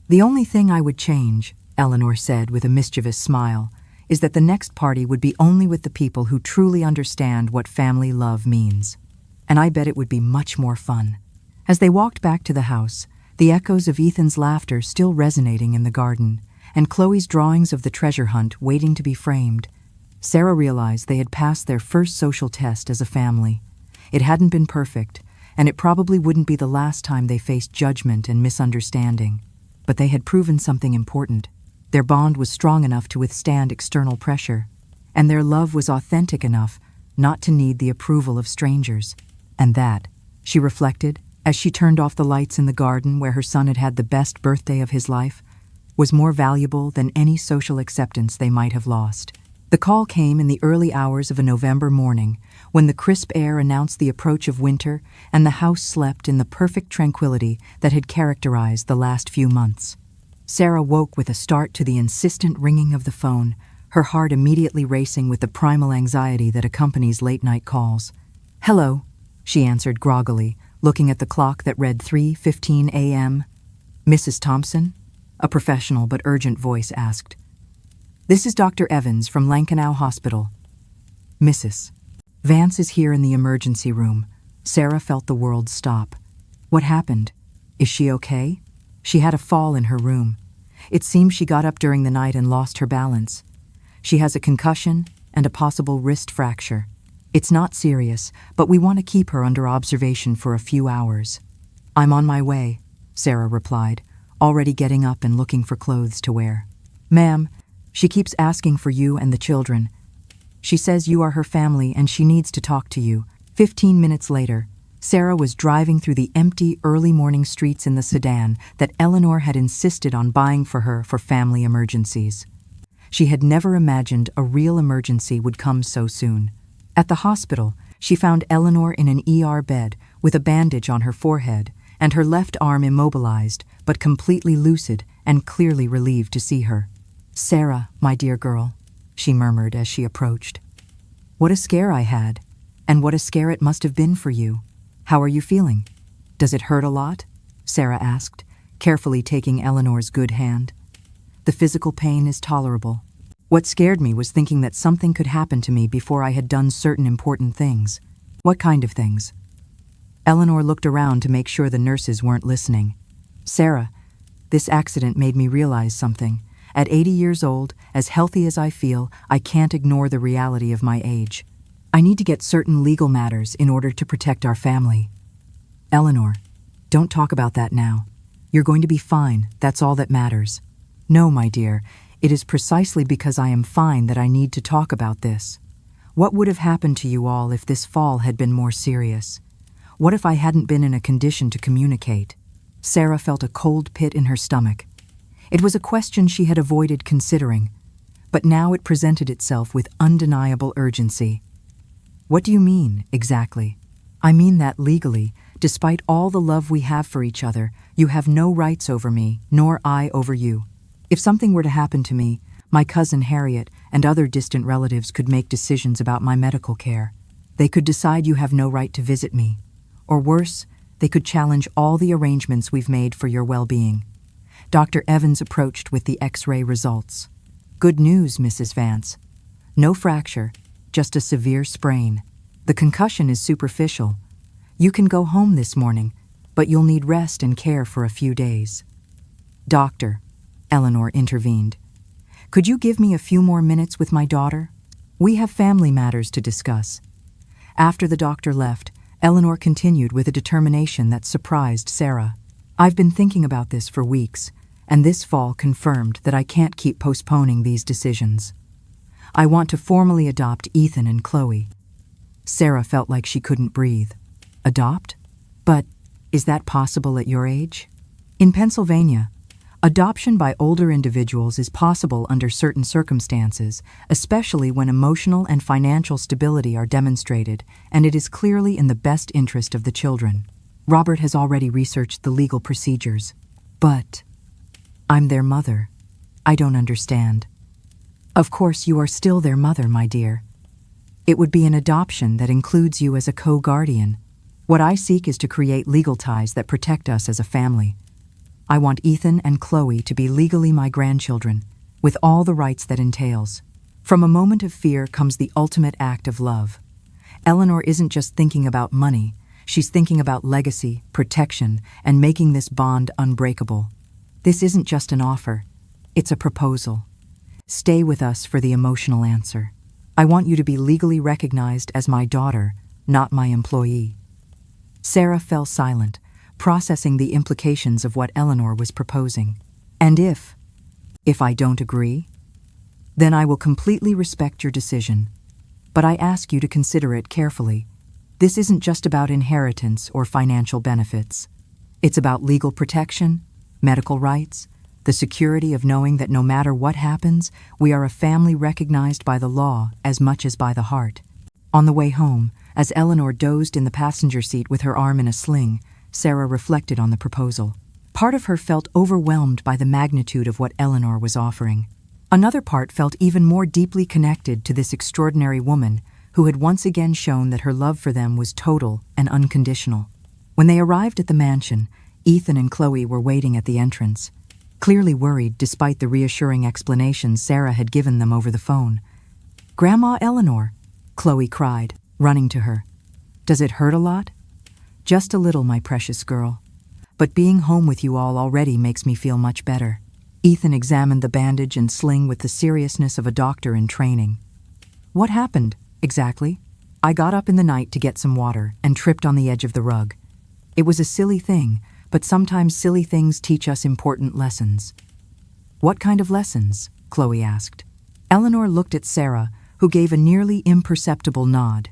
"The only thing I would change," Eleanor said with a mischievous smile, "is that the next party would be only with the people who truly understand what family love means. And I bet it would be much more fun." As they walked back to the house, the echoes of Ethan's laughter still resonating in the garden, and Chloe's drawings of the treasure hunt waiting to be framed, Sarah realized they had passed their first social test as a family. It hadn't been perfect, and it probably wouldn't be the last time they faced judgment and misunderstanding. But they had proven something important. Their bond was strong enough to withstand external pressure, and their love was authentic enough not to need the approval of strangers. And that, she reflected, as she turned off the lights in the garden where her son had had the best birthday of his life, was more valuable than any social acceptance they might have lost. The call came in the early hours of a November morning, when the crisp air announced the approach of winter and the house slept in the perfect tranquility that had characterized the last few months. Sarah woke with a start to the insistent ringing of the phone, her heart immediately racing with the primal anxiety that accompanies late-night calls. "Hello," she answered groggily, looking at the clock that read 3:15 a.m. "Mrs. Thompson?" a professional but urgent voice asked. "This is Dr. Evans from Lankenau Hospital." Mrs. Vance is here in the emergency room. Sarah felt the world stop. What happened? Is she okay? She had a fall in her room. It seems she got up during the night and lost her balance. She has a concussion and a possible wrist fracture. It's not serious, but we want to keep her under observation for a few hours. I'm on my way, Sarah replied, already getting up and looking for clothes to wear. Ma'am, she keeps asking for you and the children. She says you are her family and she needs to talk to you. 15 minutes later, Sarah was driving through the empty early morning streets in the sedan that Eleanor had insisted on buying for her for family emergencies. She had never imagined a real emergency would come so soon. At the hospital, she found Eleanor in an ER bed with a bandage on her forehead and her left arm immobilized but completely lucid and clearly relieved to see her. Sarah, my dear girl, she murmured as she approached. What a scare I had, and what a scare it must have been for you. How are you feeling? Does it hurt a lot? Sarah asked, carefully taking Eleanor's good hand. The physical pain is tolerable. What scared me was thinking that something could happen to me before I had done certain important things. What kind of things? Eleanor looked around to make sure the nurses weren't listening. Sarah, this accident made me realize something. At 80 years old, as healthy as I feel, I can't ignore the reality of my age. I need to get certain legal matters in order to protect our family. Eleanor, don't talk about that now. You're going to be fine, that's all that matters. No, my dear, it is precisely because I am fine that I need to talk about this. What would have happened to you all if this fall had been more serious? What if I hadn't been in a condition to communicate? Sarah felt a cold pit in her stomach. It was a question she had avoided considering, but now it presented itself with undeniable urgency. What do you mean, exactly? I mean that legally, despite all the love we have for each other, you have no rights over me, nor I over you. If something were to happen to me, my cousin Harriet and other distant relatives could make decisions about my medical care. They could decide you have no right to visit me. Or worse, they could challenge all the arrangements we've made for your well-being. Dr. Evans approached with the X-ray results. Good news, Mrs. Vance. No fracture, just a severe sprain. The concussion is superficial. You can go home this morning, but you'll need rest and care for a few days. Doctor, Eleanor intervened. Could you give me a few more minutes with my daughter? We have family matters to discuss. After the doctor left, Eleanor continued with a determination that surprised Sarah. I've been thinking about this for weeks, and this fall confirmed that I can't keep postponing these decisions. I want to formally adopt Ethan and Chloe. Sarah felt like she couldn't breathe. Adopt? But is that possible at your age? In Pennsylvania, adoption by older individuals is possible under certain circumstances, especially when emotional and financial stability are demonstrated, and it is clearly in the best interest of the children. Robert has already researched the legal procedures. But I'm their mother. I don't understand. Of course, you are still their mother, my dear. It would be an adoption that includes you as a co-guardian. What I seek is to create legal ties that protect us as a family. I want Ethan and Chloe to be legally my grandchildren, with all the rights that entails. From a moment of fear comes the ultimate act of love. Eleanor isn't just thinking about money, she's thinking about legacy, protection, and making this bond unbreakable. This isn't just an offer, it's a proposal. Stay with us for the emotional answer. I want you to be legally recognized as my daughter, not my employee. Sarah fell silent, processing the implications of what Eleanor was proposing. And if I don't agree, then I will completely respect your decision. But I ask you to consider it carefully. This isn't just about inheritance or financial benefits. It's about legal protection, medical rights, the security of knowing that no matter what happens, we are a family recognized by the law as much as by the heart. On the way home, as Eleanor dozed in the passenger seat with her arm in a sling, Sarah reflected on the proposal. Part of her felt overwhelmed by the magnitude of what Eleanor was offering. Another part felt even more deeply connected to this extraordinary woman who had once again shown that her love for them was total and unconditional. When they arrived at the mansion, Ethan and Chloe were waiting at the entrance, clearly worried despite the reassuring explanations Sarah had given them over the phone. "Grandma Eleanor," Chloe cried, running to her. Does it hurt a lot? Just a little, my precious girl. But being home with you all already makes me feel much better. Ethan examined the bandage and sling with the seriousness of a doctor in training. What happened, exactly? I got up in the night to get some water and tripped on the edge of the rug. It was a silly thing, but sometimes silly things teach us important lessons. What kind of lessons? Chloe asked. Eleanor looked at Sarah, who gave a nearly imperceptible nod.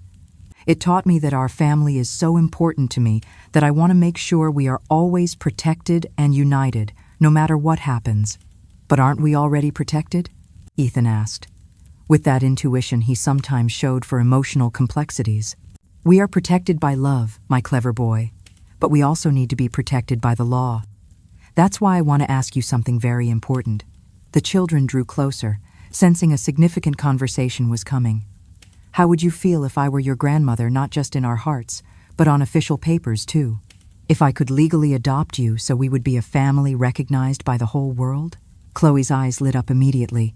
It taught me that our family is so important to me that I want to make sure we are always protected and united, no matter what happens. But aren't we already protected? Ethan asked. With that intuition he sometimes showed for emotional complexities. We are protected by love, my clever boy, but we also need to be protected by the law. That's why I want to ask you something very important. The children drew closer, sensing a significant conversation was coming. How would you feel if I were your grandmother, not just in our hearts, but on official papers too? If I could legally adopt you so we would be a family recognized by the whole world? Chloe's eyes lit up immediately.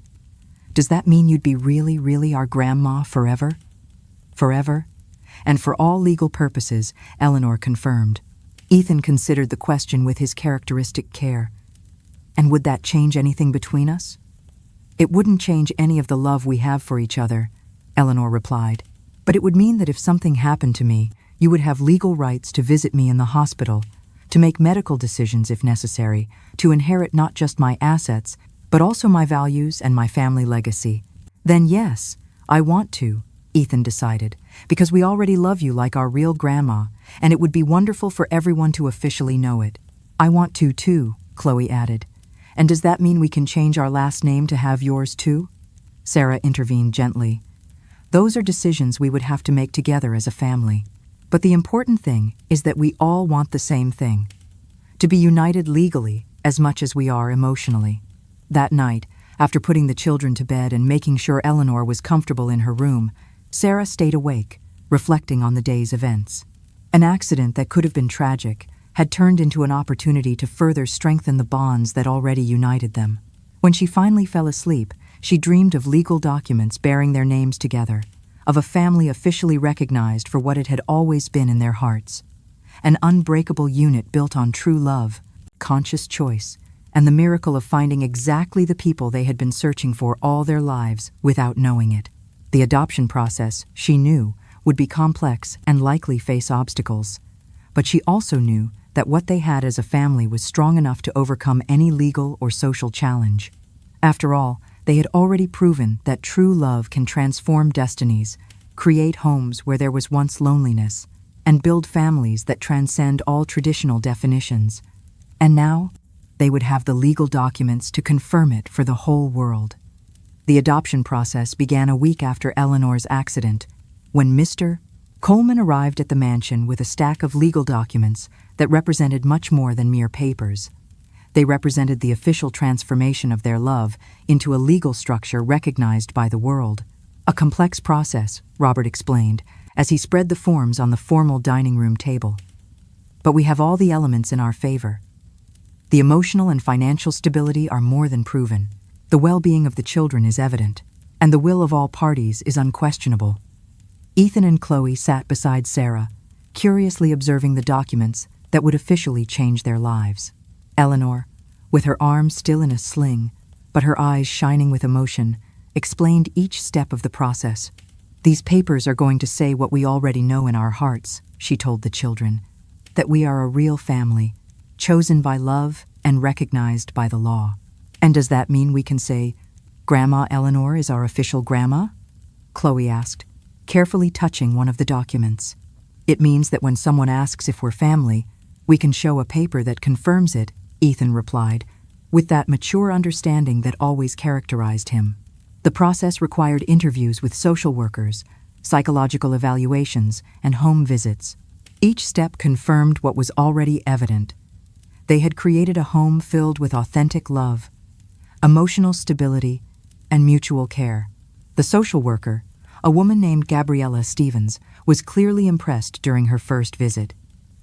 Does that mean you'd be really our grandma forever? Forever? And for all legal purposes, Eleanor confirmed. Ethan considered the question with his characteristic care. And would that change anything between us? It wouldn't change any of the love we have for each other, Eleanor replied. But it would mean that if something happened to me, you would have legal rights to visit me in the hospital, to make medical decisions if necessary, to inherit not just my assets, but also my values and my family legacy. Then yes, I want to, Ethan decided, because we already love you like our real grandma, and it would be wonderful for everyone to officially know it. I want to too, Chloe added. And does that mean we can change our last name to have yours too? Sarah intervened gently. Those are decisions we would have to make together as a family. But the important thing is that we all want the same thing. To be united legally as much as we are emotionally. That night, after putting the children to bed and making sure Eleanor was comfortable in her room, Sarah stayed awake, reflecting on the day's events. An accident that could have been tragic had turned into an opportunity to further strengthen the bonds that already united them. When she finally fell asleep, she dreamed of legal documents bearing their names together, of a family officially recognized for what it had always been in their hearts. An unbreakable unit built on true love, conscious choice, and the miracle of finding exactly the people they had been searching for all their lives without knowing it. The adoption process, she knew, would be complex and likely face obstacles. But she also knew that what they had as a family was strong enough to overcome any legal or social challenge. After all, they had already proven that true love can transform destinies, create homes where there was once loneliness, and build families that transcend all traditional definitions. And now, they would have the legal documents to confirm it for the whole world. The adoption process began a week after Eleanor's accident, when Mr. Coleman arrived at the mansion with a stack of legal documents that represented much more than mere papers. They represented the official transformation of their love into a legal structure recognized by the world. A complex process, Robert explained, as he spread the forms on the formal dining room table. But we have all the elements in our favor. The emotional and financial stability are more than proven. The well-being of the children is evident, and the will of all parties is unquestionable. Ethan and Chloe sat beside Sarah, curiously observing the documents that would officially change their lives. Eleanor, with her arm still in a sling, but her eyes shining with emotion, explained each step of the process. These papers are going to say what we already know in our hearts, she told the children, that we are a real family, chosen by love and recognized by the law. And does that mean we can say, Grandma Eleanor is our official grandma? Chloe asked, carefully touching one of the documents. It means that when someone asks if we're family, we can show a paper that confirms it, Ethan replied, with that mature understanding that always characterized him. The process required interviews with social workers, psychological evaluations, and home visits. Each step confirmed what was already evident. They had created a home filled with authentic love, emotional stability, and mutual care. The social worker, a woman named Gabriella Stevens, was clearly impressed during her first visit.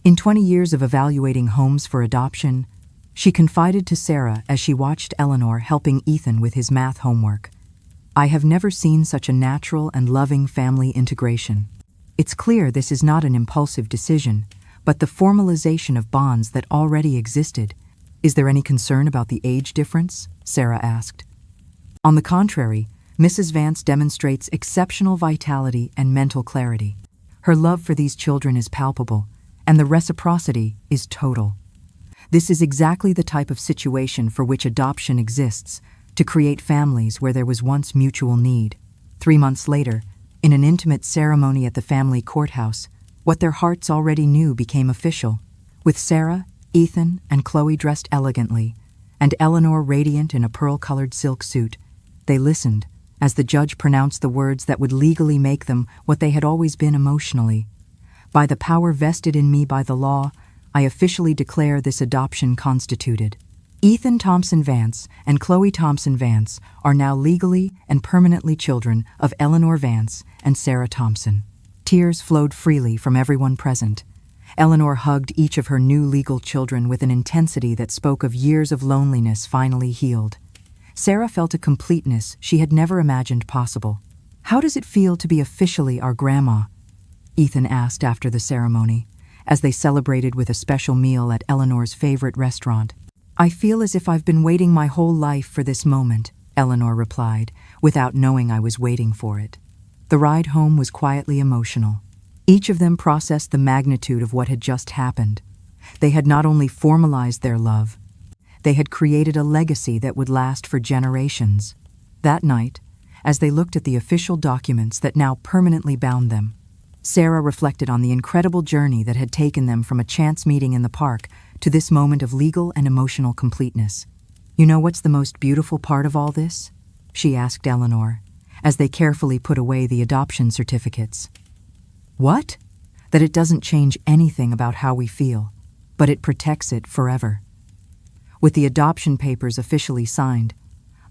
In 20 years of evaluating homes for adoption, she confided to Sarah as she watched Eleanor helping Ethan with his math homework. I have never seen such a natural and loving family integration. It's clear this is not an impulsive decision, but the formalization of bonds that already existed. Is there any concern about the age difference? Sarah asked. On the contrary, Mrs. Vance demonstrates exceptional vitality and mental clarity. Her love for these children is palpable, and the reciprocity is total. This is exactly the type of situation for which adoption exists, to create families where there was once mutual need. 3 months later, in an intimate ceremony at the family courthouse, what their hearts already knew became official. With Sarah, Ethan, and Chloe dressed elegantly, and Eleanor radiant in a pearl-colored silk suit, they listened as the judge pronounced the words that would legally make them what they had always been emotionally. By the power vested in me by the law, I officially declare this adoption constituted. Ethan Thompson Vance and Chloe Thompson Vance are now legally and permanently children of Eleanor Vance and Sarah Thompson. Tears flowed freely from everyone present. Eleanor hugged each of her new legal children with an intensity that spoke of years of loneliness finally healed. Sarah felt a completeness she had never imagined possible. "How does it feel to be officially our grandma?" Ethan asked after the ceremony, as they celebrated with a special meal at Eleanor's favorite restaurant. "I feel as if I've been waiting my whole life for this moment," Eleanor replied, without knowing I was waiting for it. The ride home was quietly emotional. Each of them processed the magnitude of what had just happened. They had not only formalized their love, they had created a legacy that would last for generations. That night, as they looked at the official documents that now permanently bound them, Sarah reflected on the incredible journey that had taken them from a chance meeting in the park to this moment of legal and emotional completeness. "You know what's the most beautiful part of all this?" she asked Eleanor, as they carefully put away the adoption certificates. "What?" "That it doesn't change anything about how we feel, but it protects it forever." With the adoption papers officially signed,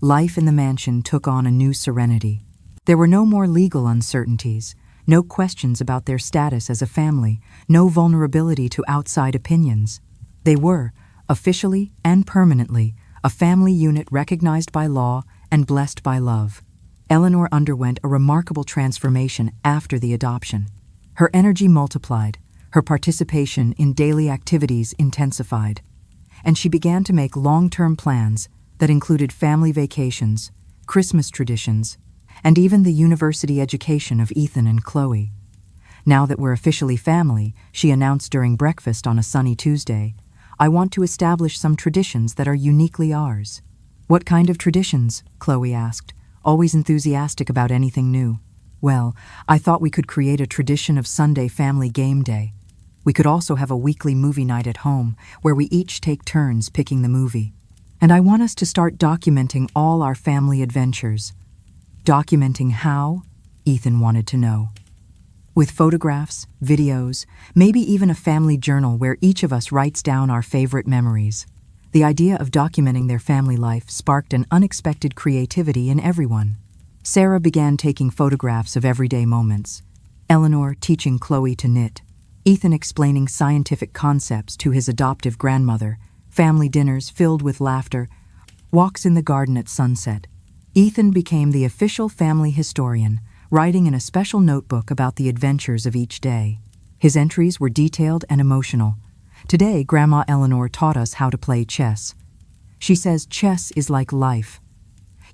life in the mansion took on a new serenity. There were no more legal uncertainties, no questions about their status as a family, no vulnerability to outside opinions. They were, officially and permanently, a family unit recognized by law and blessed by love. Eleanor underwent a remarkable transformation after the adoption. Her energy multiplied, her participation in daily activities intensified, and she began to make long-term plans that included family vacations, Christmas traditions, and even the university education of Ethan and Chloe. "Now that we're officially family," she announced during breakfast on a sunny Tuesday, "I want to establish some traditions that are uniquely ours." "What kind of traditions?" Chloe asked, always enthusiastic about anything new. "Well, I thought we could create a tradition of Sunday family game day. We could also have a weekly movie night at home, where we each take turns picking the movie. And I want us to start documenting all our family adventures." "Documenting how?" Ethan wanted to know. "With photographs, videos, maybe even a family journal where each of us writes down our favorite memories." The idea of documenting their family life sparked an unexpected creativity in everyone. Sarah began taking photographs of everyday moments, Eleanor teaching Chloe to knit, Ethan explaining scientific concepts to his adoptive grandmother, family dinners filled with laughter, walks in the garden at sunset. Ethan became the official family historian, writing in a special notebook about the adventures of each day. His entries were detailed and emotional. "Today, Grandma Eleanor taught us how to play chess. She says chess is like life.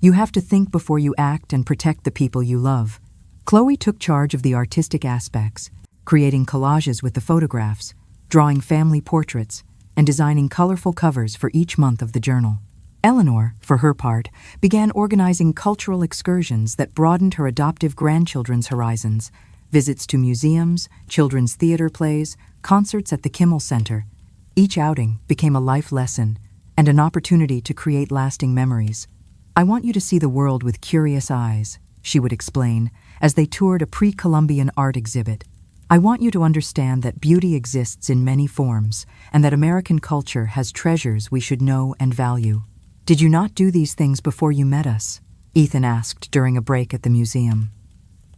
You have to think before you act and protect the people you love." Chloe took charge of the artistic aspects, creating collages with the photographs, drawing family portraits, and designing colorful covers for each month of the journal. Eleanor, for her part, began organizing cultural excursions that broadened her adoptive grandchildren's horizons, visits to museums, children's theater plays, concerts at the Kimmel Center. Each outing became a life lesson and an opportunity to create lasting memories. "I want you to see the world with curious eyes," she would explain, as they toured a pre-Columbian art exhibit. "I want you to understand that beauty exists in many forms, and that American culture has treasures we should know and value." "Did you not do these things before you met us?" Ethan asked during a break at the museum.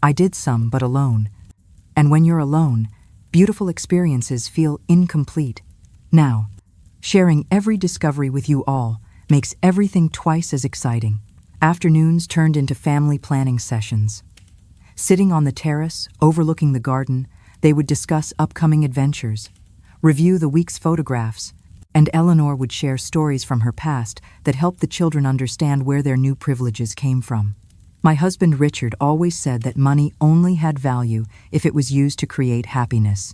"I did some, but alone. And when you're alone, beautiful experiences feel incomplete. Now, sharing every discovery with you all makes everything twice as exciting." Afternoons turned into family planning sessions. Sitting on the terrace, overlooking the garden, they would discuss upcoming adventures, review the week's photographs, and Eleanor would share stories from her past that helped the children understand where their new privileges came from. My husband Richard always said that money only had value if it was used to create happiness.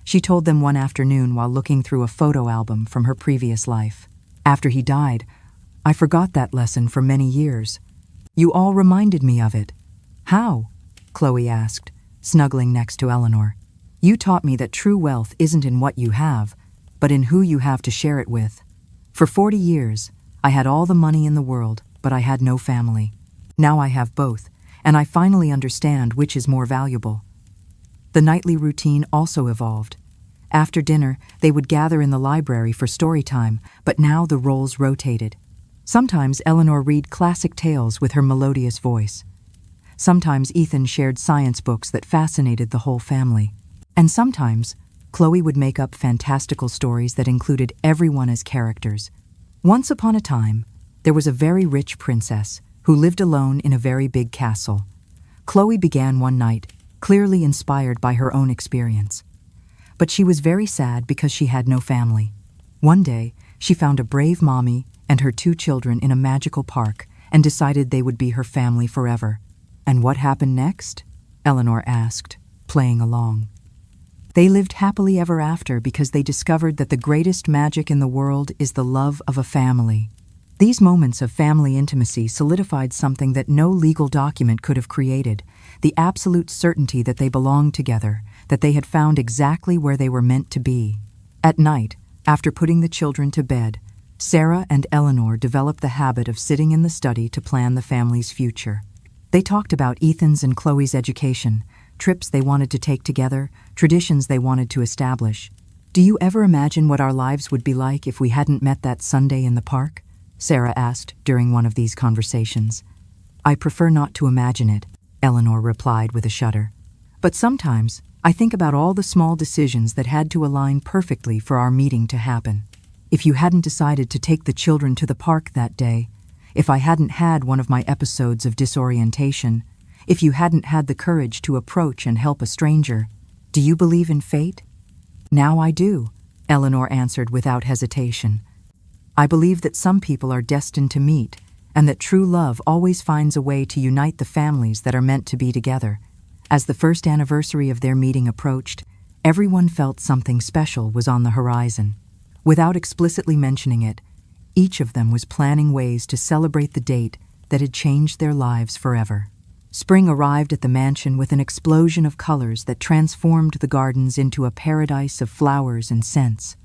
She told them one afternoon while looking through a photo album from her previous life. After he died, I forgot that lesson for many years. You all reminded me of it. How? Chloe asked, snuggling next to Eleanor. You taught me that true wealth isn't in what you have, but in who you have to share it with. For 40 years, I had all the money in the world, but I had no family. Now I have both, and I finally understand which is more valuable. The nightly routine also evolved. After dinner, they would gather in the library for story time, but now the roles rotated. Sometimes Eleanor read classic tales with her melodious voice. Sometimes Ethan shared science books that fascinated the whole family. And sometimes, Chloe would make up fantastical stories that included everyone as characters. Once upon a time, there was a very rich princess who lived alone in a very big castle. Chloe began one night, clearly inspired by her own experience. But she was very sad because she had no family. One day, she found a brave mommy and her 2 children in a magical park and decided they would be her family forever. And what happened next? Eleanor asked, playing along. They lived happily ever after because they discovered that the greatest magic in the world is the love of a family. These moments of family intimacy solidified something that no legal document could have created, the absolute certainty that they belonged together, that they had found exactly where they were meant to be. At night, after putting the children to bed, Sarah and Eleanor developed the habit of sitting in the study to plan the family's future. They talked about Ethan's and Chloe's education, trips they wanted to take together, traditions they wanted to establish. Do you ever imagine what our lives would be like if we hadn't met that Sunday in the park? Sarah asked during one of these conversations. I prefer not to imagine it, Eleanor replied with a shudder. But sometimes, I think about all the small decisions that had to align perfectly for our meeting to happen. If you hadn't decided to take the children to the park that day, if I hadn't had one of my episodes of disorientation, if you hadn't had the courage to approach and help a stranger, do you believe in fate? Now I do, Eleanor answered without hesitation. I believe that some people are destined to meet, and that true love always finds a way to unite the families that are meant to be together. As the first anniversary of their meeting approached, everyone felt something special was on the horizon. Without explicitly mentioning it, each of them was planning ways to celebrate the date that had changed their lives forever. Spring arrived at the mansion with an explosion of colors that transformed the gardens into a paradise of flowers and scents.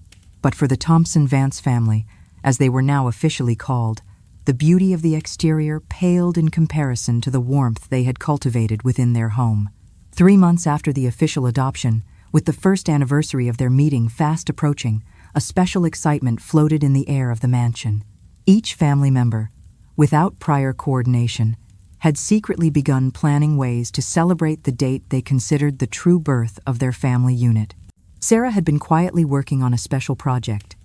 But for the Thompson-Vance family, as they were now officially called, the beauty of the exterior paled in comparison to the warmth they had cultivated within their home. 3 months after the official adoption, with the first anniversary of their meeting fast approaching, a special excitement floated in the air of the mansion. Each family member, without prior coordination, had secretly begun planning ways to celebrate the date they considered the true birth of their family unit. Sarah had been quietly working on a special project,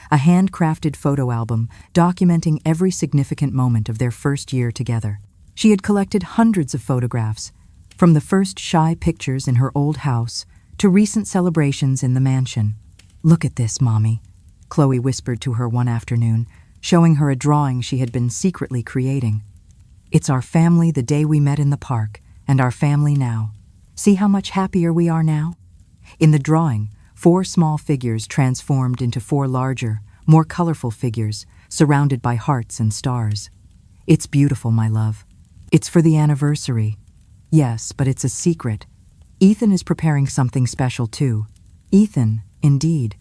a handcrafted photo album documenting every significant moment of their first year together. She had collected hundreds of photographs, from the first shy pictures in her old house to recent celebrations in the mansion. Look at this, Mommy, Chloe whispered to her one afternoon, showing her a drawing she had been secretly creating. It's our family the day we met in the park, and our family now. See how much happier we are now? In the drawing, 4 small figures transformed into 4 larger, more colorful figures, surrounded by hearts and stars. It's beautiful, my love. It's for the anniversary. Yes, but it's a secret. Ethan is preparing something special too. Ethan, indeed,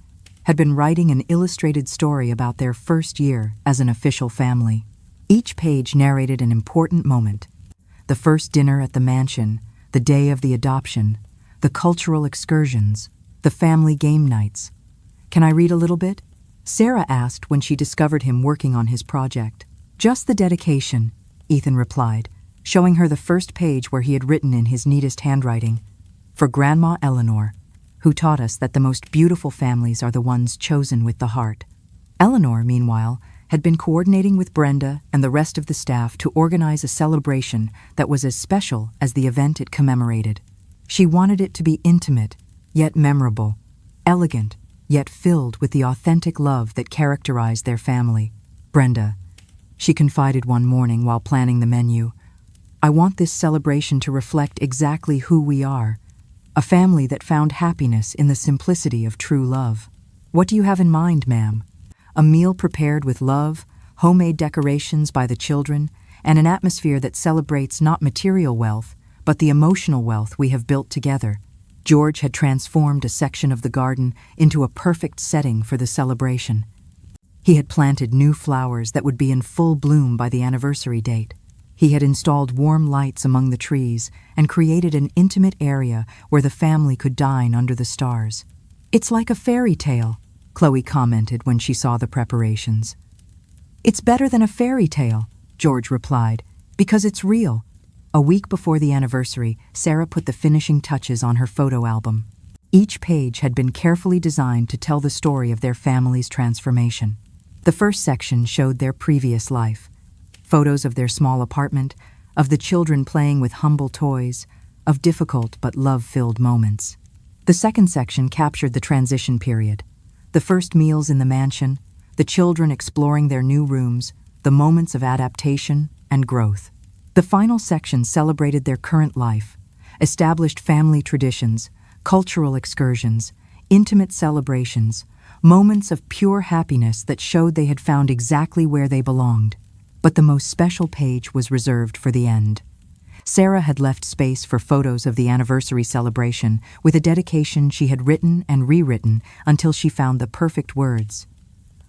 had been writing an illustrated story about their first year as an official family. Each page narrated an important moment: the first dinner at the mansion, the day of the adoption, the cultural excursions, the family game nights. Can I read a little bit? Sarah asked when she discovered him working on his project. Just the dedication, Ethan replied, showing her the first page where he had written in his neatest handwriting, for Grandma Eleanor, who taught us that the most beautiful families are the ones chosen with the heart. Eleanor, meanwhile, had been coordinating with Brenda and the rest of the staff to organize a celebration that was as special as the event it commemorated. She wanted it to be intimate, yet memorable, elegant, yet filled with the authentic love that characterized their family. Brenda, she confided one morning while planning the menu, "I want this celebration to reflect exactly who we are, a family that found happiness in the simplicity of true love." "What do you have in mind, ma'am?" "A meal prepared with love, homemade decorations by the children, and an atmosphere that celebrates not material wealth, but the emotional wealth we have built together." George had transformed a section of the garden into a perfect setting for the celebration. He had planted new flowers that would be in full bloom by the anniversary date. He had installed warm lights among the trees and created an intimate area where the family could dine under the stars. "It's like a fairy tale," Chloe commented when she saw the preparations. "It's better than a fairy tale," George replied, "because it's real." A week before the anniversary, Sarah put the finishing touches on her photo album. Each page had been carefully designed to tell the story of their family's transformation. The first section showed their previous life, photos of their small apartment, of the children playing with humble toys, of difficult but love-filled moments. The second section captured the transition period, the first meals in the mansion, the children exploring their new rooms, the moments of adaptation and growth. The final section celebrated their current life, established family traditions, cultural excursions, intimate celebrations, moments of pure happiness that showed they had found exactly where they belonged. But the most special page was reserved for the end. Sarah had left space for photos of the anniversary celebration with a dedication she had written and rewritten until she found the perfect words.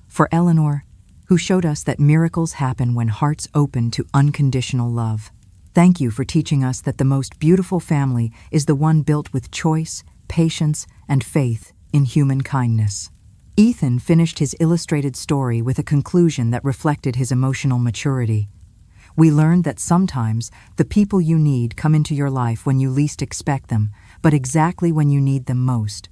For Eleanor, who showed us that miracles happen when hearts open to unconditional love. Thank you for teaching us that the most beautiful family is the one built with choice, patience, and faith in human kindness. Ethan finished his illustrated story with a conclusion that reflected his emotional maturity. We learned that sometimes the people you need come into your life when you least expect them, but exactly when you need them most.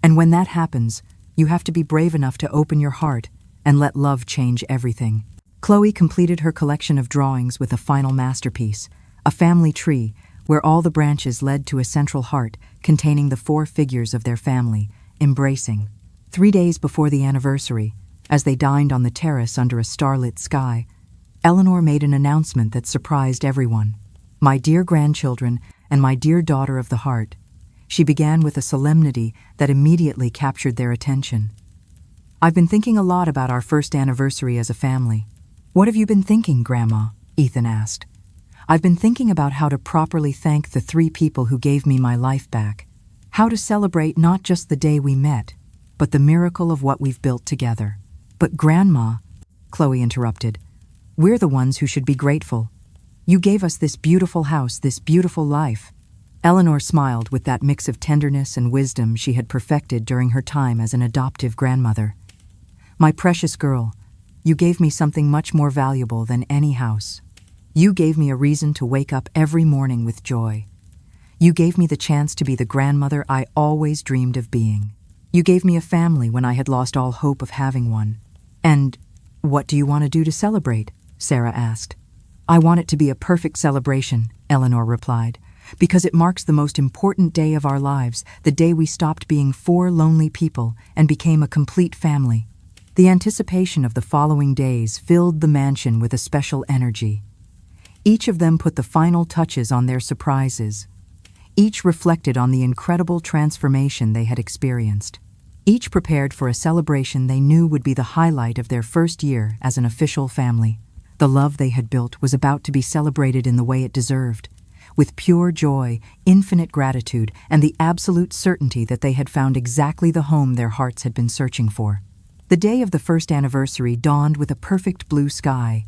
And when that happens, you have to be brave enough to open your heart and let love change everything. Chloe completed her collection of drawings with a final masterpiece, a family tree where all the branches led to a central heart containing the 4 figures of their family, embracing. 3 days before the anniversary, as they dined on the terrace under a starlit sky, Eleanor made an announcement that surprised everyone. "My dear grandchildren and my dear daughter of the heart," she began with a solemnity that immediately captured their attention. "I've been thinking a lot about our first anniversary as a family." "What have you been thinking, Grandma?" Ethan asked. "I've been thinking about how to properly thank the 3 people who gave me my life back. How to celebrate not just the day we met, but the miracle of what we've built together." "But Grandma," Chloe interrupted, "we're the ones who should be grateful. You gave us this beautiful house, this beautiful life." Eleanor smiled with that mix of tenderness and wisdom she had perfected during her time as an adoptive grandmother. "My precious girl, you gave me something much more valuable than any house. You gave me a reason to wake up every morning with joy. You gave me the chance to be the grandmother I always dreamed of being. You gave me a family when I had lost all hope of having one." "And what do you want to do to celebrate?" Sarah asked. "I want it to be a perfect celebration," Eleanor replied, "because it marks the most important day of our lives, the day we stopped being 4 lonely people and became a complete family." The anticipation of the following days filled the mansion with a special energy. Each of them put the final touches on their surprises. Each reflected on the incredible transformation they had experienced. Each prepared for a celebration they knew would be the highlight of their first year as an official family. The love they had built was about to be celebrated in the way it deserved, with pure joy, infinite gratitude, and the absolute certainty that they had found exactly the home their hearts had been searching for. The day of the first anniversary dawned with a perfect blue sky,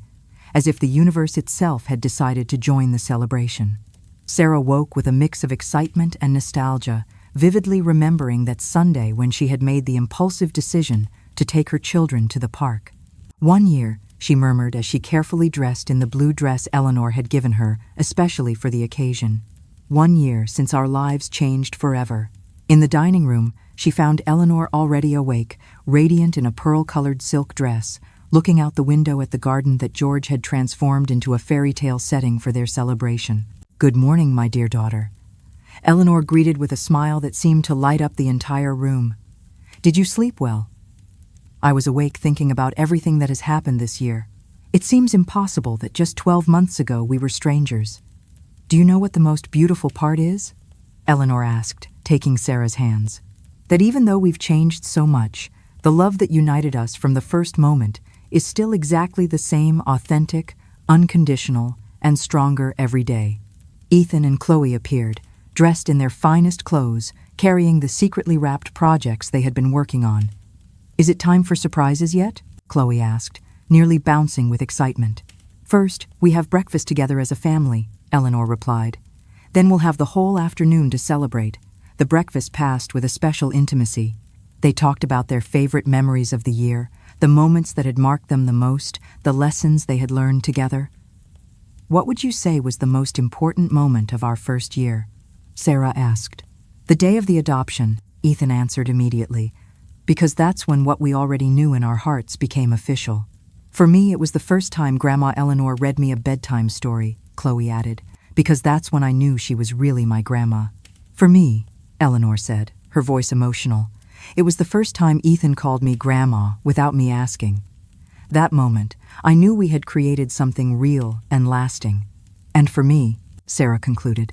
as if the universe itself had decided to join the celebration. Sarah woke with a mix of excitement and nostalgia, vividly remembering that Sunday when she had made the impulsive decision to take her children to the park. "1 year," she murmured as she carefully dressed in the blue dress Eleanor had given her, especially for the occasion. "1 year since our lives changed forever." In the dining room, she found Eleanor already awake, radiant in a pearl-colored silk dress, looking out the window at the garden that George had transformed into a fairy tale setting for their celebration. "Good morning, my dear daughter." Eleanor greeted with a smile that seemed to light up the entire room. "Did you sleep well?" "I was awake thinking about everything that has happened this year. It seems impossible that just 12 months ago we were strangers. Do you know what the most beautiful part is?" Eleanor asked, taking Sarah's hands. "That even though we've changed so much, the love that united us from the first moment is still exactly the same, authentic, unconditional, and stronger every day." Ethan and Chloe appeared, dressed in their finest clothes, carrying the secretly wrapped projects they had been working on. "Is it time for surprises yet?" Chloe asked, nearly bouncing with excitement. "First, we have breakfast together as a family," Eleanor replied. "Then we'll have the whole afternoon to celebrate." The breakfast passed with a special intimacy. They talked about their favorite memories of the year, the moments that had marked them the most, the lessons they had learned together. "What would you say was the most important moment of our first year?" Sarah asked. "The day of the adoption," Ethan answered immediately, "because that's when what we already knew in our hearts became official." "For me, it was the first time Grandma Eleanor read me a bedtime story," Chloe added, "because that's when I knew she was really my grandma." "For me," Eleanor said, her voice emotional, "it was the first time Ethan called me Grandma without me asking. That moment, I knew we had created something real and lasting." "And for me," Sarah concluded,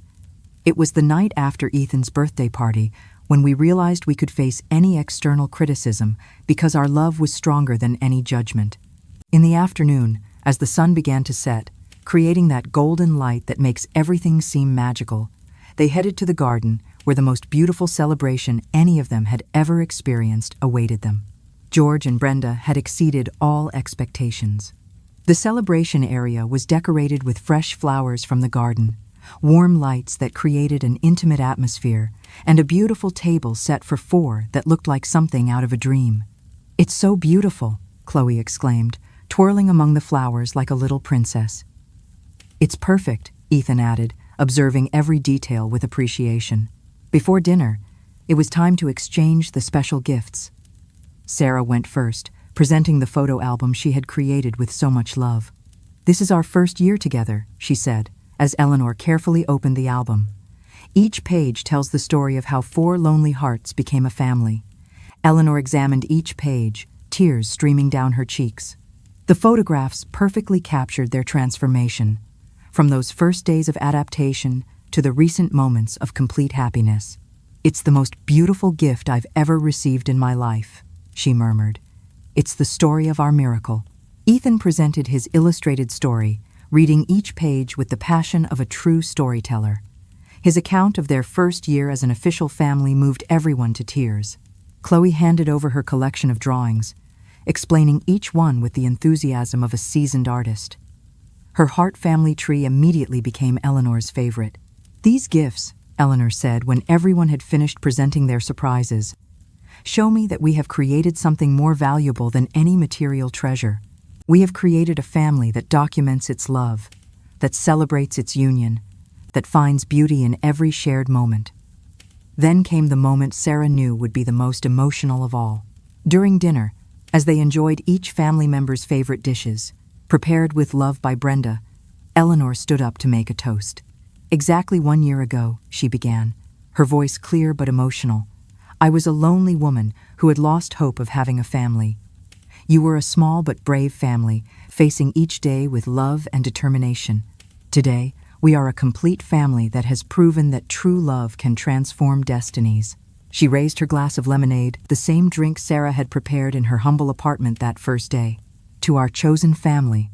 "it was the night after Ethan's birthday party when we realized we could face any external criticism because our love was stronger than any judgment." In the afternoon, as the sun began to set, creating that golden light that makes everything seem magical, they headed to the garden where the most beautiful celebration any of them had ever experienced awaited them. George and Brenda had exceeded all expectations. The celebration area was decorated with fresh flowers from the garden, warm lights that created an intimate atmosphere, and a beautiful table set for 4 that looked like something out of a dream. "It's so beautiful," Chloe exclaimed, twirling among the flowers like a little princess. "It's perfect," Ethan added, observing every detail with appreciation. Before dinner, it was time to exchange the special gifts. Sarah went first, presenting the photo album she had created with so much love. "This is our first year together," she said, as Eleanor carefully opened the album. Each page tells the story of how 4 lonely hearts became a family. Eleanor examined each page, tears streaming down her cheeks. The photographs perfectly captured their transformation, from those first days of adaptation to the recent moments of complete happiness. "It's the most beautiful gift I've ever received in my life," she murmured. "It's the story of our miracle." Ethan presented his illustrated story, reading each page with the passion of a true storyteller. His account of their first year as an official family moved everyone to tears. Chloe handed over her collection of drawings, explaining each one with the enthusiasm of a seasoned artist. Her heart family tree immediately became Eleanor's favorite. "These gifts," Eleanor said when everyone had finished presenting their surprises, "show me that we have created something more valuable than any material treasure. We have created a family that documents its love, that celebrates its union, that finds beauty in every shared moment." Then came the moment Sarah knew would be the most emotional of all. During dinner, as they enjoyed each family member's favorite dishes, prepared with love by Brenda, Eleanor stood up to make a toast. "Exactly 1 year ago," she began, her voice clear but emotional, "I was a lonely woman who had lost hope of having a family. You were a small but brave family, facing each day with love and determination. Today, we are a complete family that has proven that true love can transform destinies." She raised her glass of lemonade, the same drink Sarah had prepared in her humble apartment that first day. "To our chosen family,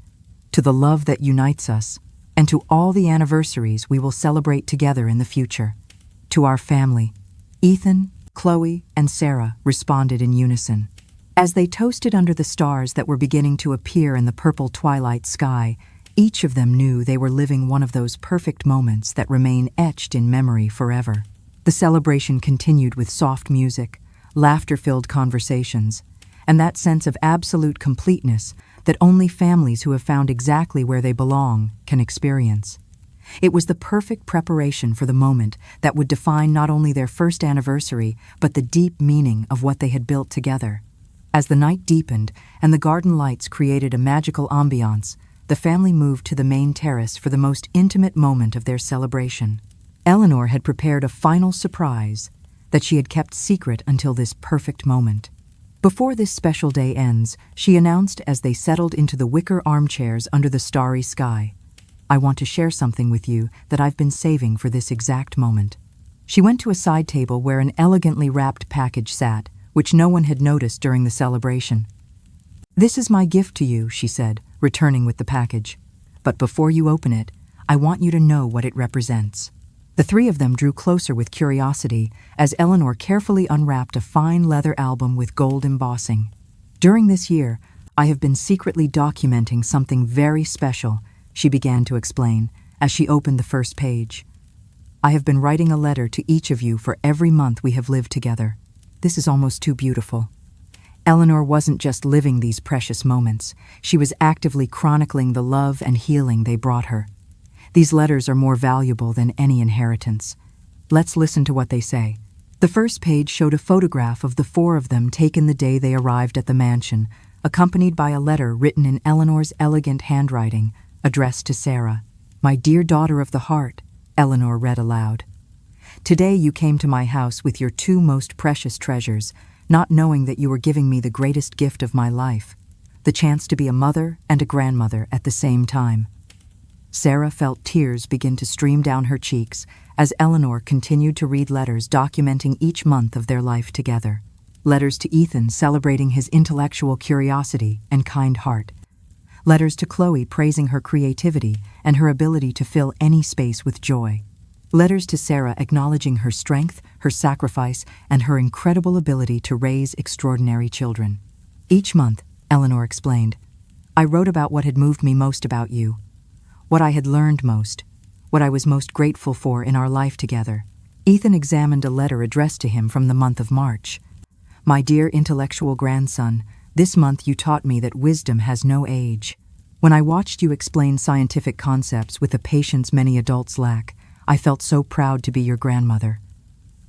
to the love that unites us, and to all the anniversaries we will celebrate together in the future. To our family." Ethan, Chloe, and Sarah responded in unison. As they toasted under the stars that were beginning to appear in the purple twilight sky, each of them knew they were living one of those perfect moments that remain etched in memory forever. The celebration continued with soft music, laughter-filled conversations, and that sense of absolute completeness that only families who have found exactly where they belong can experience. It was the perfect preparation for the moment that would define not only their first anniversary, but the deep meaning of what they had built together. As the night deepened and the garden lights created a magical ambiance, the family moved to the main terrace for the most intimate moment of their celebration. Eleanor had prepared a final surprise that she had kept secret until this perfect moment. Before this special day ends, she announced as they settled into the wicker armchairs under the starry sky, "I want to share something with you that I've been saving for this exact moment." She went to a side table where an elegantly wrapped package sat, which no one had noticed during the celebration. "This is my gift to you," she said, returning with the package. "But before you open it, I want you to know what it represents." The three of them drew closer with curiosity as Eleanor carefully unwrapped a fine leather album with gold embossing. "During this year, I have been secretly documenting something very special," she began to explain as she opened the first page. "I have been writing a letter to each of you for every month we have lived together. This is almost too beautiful." Eleanor wasn't just living these precious moments. She was actively chronicling the love and healing they brought her. These letters are more valuable than any inheritance. Let's listen to what they say. The first page showed a photograph of the four of them taken the day they arrived at the mansion, accompanied by a letter written in Eleanor's elegant handwriting, addressed to Sarah. "My dear daughter of the heart," Eleanor read aloud. "Today you came to my house with your two most precious treasures, not knowing that you were giving me the greatest gift of my life, the chance to be a mother and a grandmother at the same time." Sarah felt tears begin to stream down her cheeks as Eleanor continued to read letters documenting each month of their life together. Letters to Ethan celebrating his intellectual curiosity and kind heart. Letters to Chloe praising her creativity and her ability to fill any space with joy. Letters to Sarah acknowledging her strength, her sacrifice, and her incredible ability to raise extraordinary children. Each month, Eleanor explained, "I wrote about what had moved me most about you, what I had learned most, what I was most grateful for in our life together." Ethan examined a letter addressed to him from the month of March. "My dear intellectual grandson, this month you taught me that wisdom has no age. When I watched you explain scientific concepts with the patience many adults lack, I felt so proud to be your grandmother."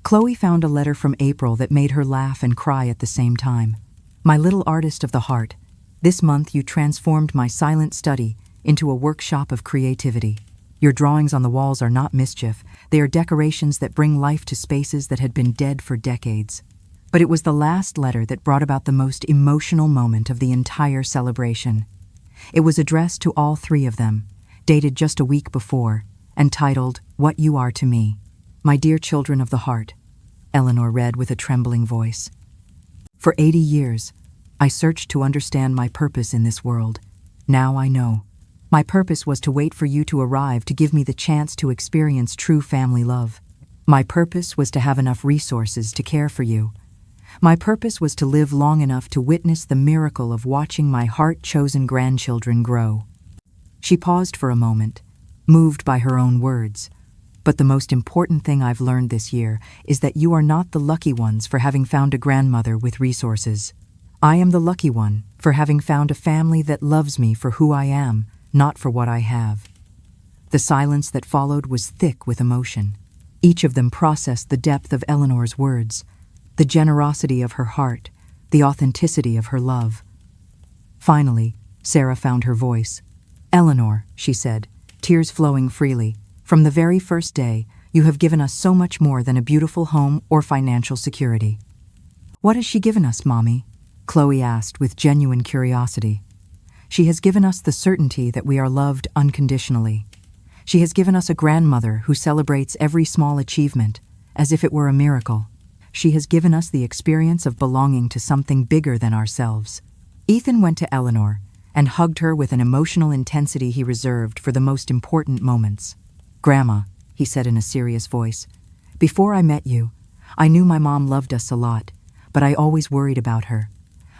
Chloe found a letter from April that made her laugh and cry at the same time. "My little artist of the heart, this month you transformed my silent study into a workshop of creativity. Your drawings on the walls are not mischief, they are decorations that bring life to spaces that had been dead for decades." But it was the last letter that brought about the most emotional moment of the entire celebration. It was addressed to all three of them, dated just a week before, and titled, "What You Are to Me." "My dear children of the heart," Eleanor read with a trembling voice. "For 80 years, I searched to understand my purpose in this world. Now I know. My purpose was to wait for you to arrive to give me the chance to experience true family love. My purpose was to have enough resources to care for you. My purpose was to live long enough to witness the miracle of watching my heart-chosen grandchildren grow." She paused for a moment, moved by her own words. "But the most important thing I've learned this year is that you are not the lucky ones for having found a grandmother with resources. I am the lucky one for having found a family that loves me for who I am, not for what I have." The silence that followed was thick with emotion. Each of them processed the depth of Eleanor's words, the generosity of her heart, the authenticity of her love. Finally, Sarah found her voice. "Eleanor," she said, tears flowing freely, "from the very first day, you have given us so much more than a beautiful home or financial security." "What has she given us, Mommy?" Chloe asked with genuine curiosity. "She has given us the certainty that we are loved unconditionally. She has given us a grandmother who celebrates every small achievement, as if it were a miracle. She has given us the experience of belonging to something bigger than ourselves." Ethan went to Eleanor and hugged her with an emotional intensity he reserved for the most important moments. "Grandma," he said in a serious voice, "before I met you, I knew my mom loved us a lot, but I always worried about her.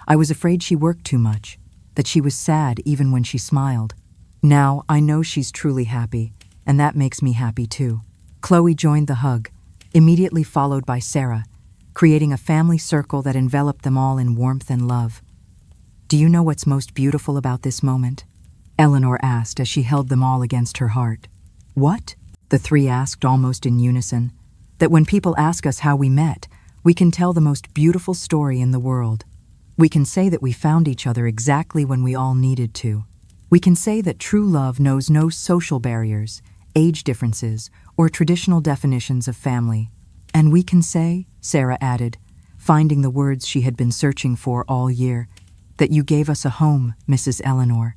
I was afraid she worked too much, that she was sad even when she smiled. Now I know she's truly happy, and that makes me happy too." Chloe joined the hug, immediately followed by Sarah, creating a family circle that enveloped them all in warmth and love. "Do you know what's most beautiful about this moment?" Eleanor asked as she held them all against her heart. "What?" the three asked almost in unison. "That when people ask us how we met, we can tell the most beautiful story in the world. We can say that we found each other exactly when we all needed to. We can say that true love knows no social barriers, age differences, or traditional definitions of family. And we can say, Sarah added, finding the words she had been searching for all year, that you gave us a home, Mrs. Eleanor.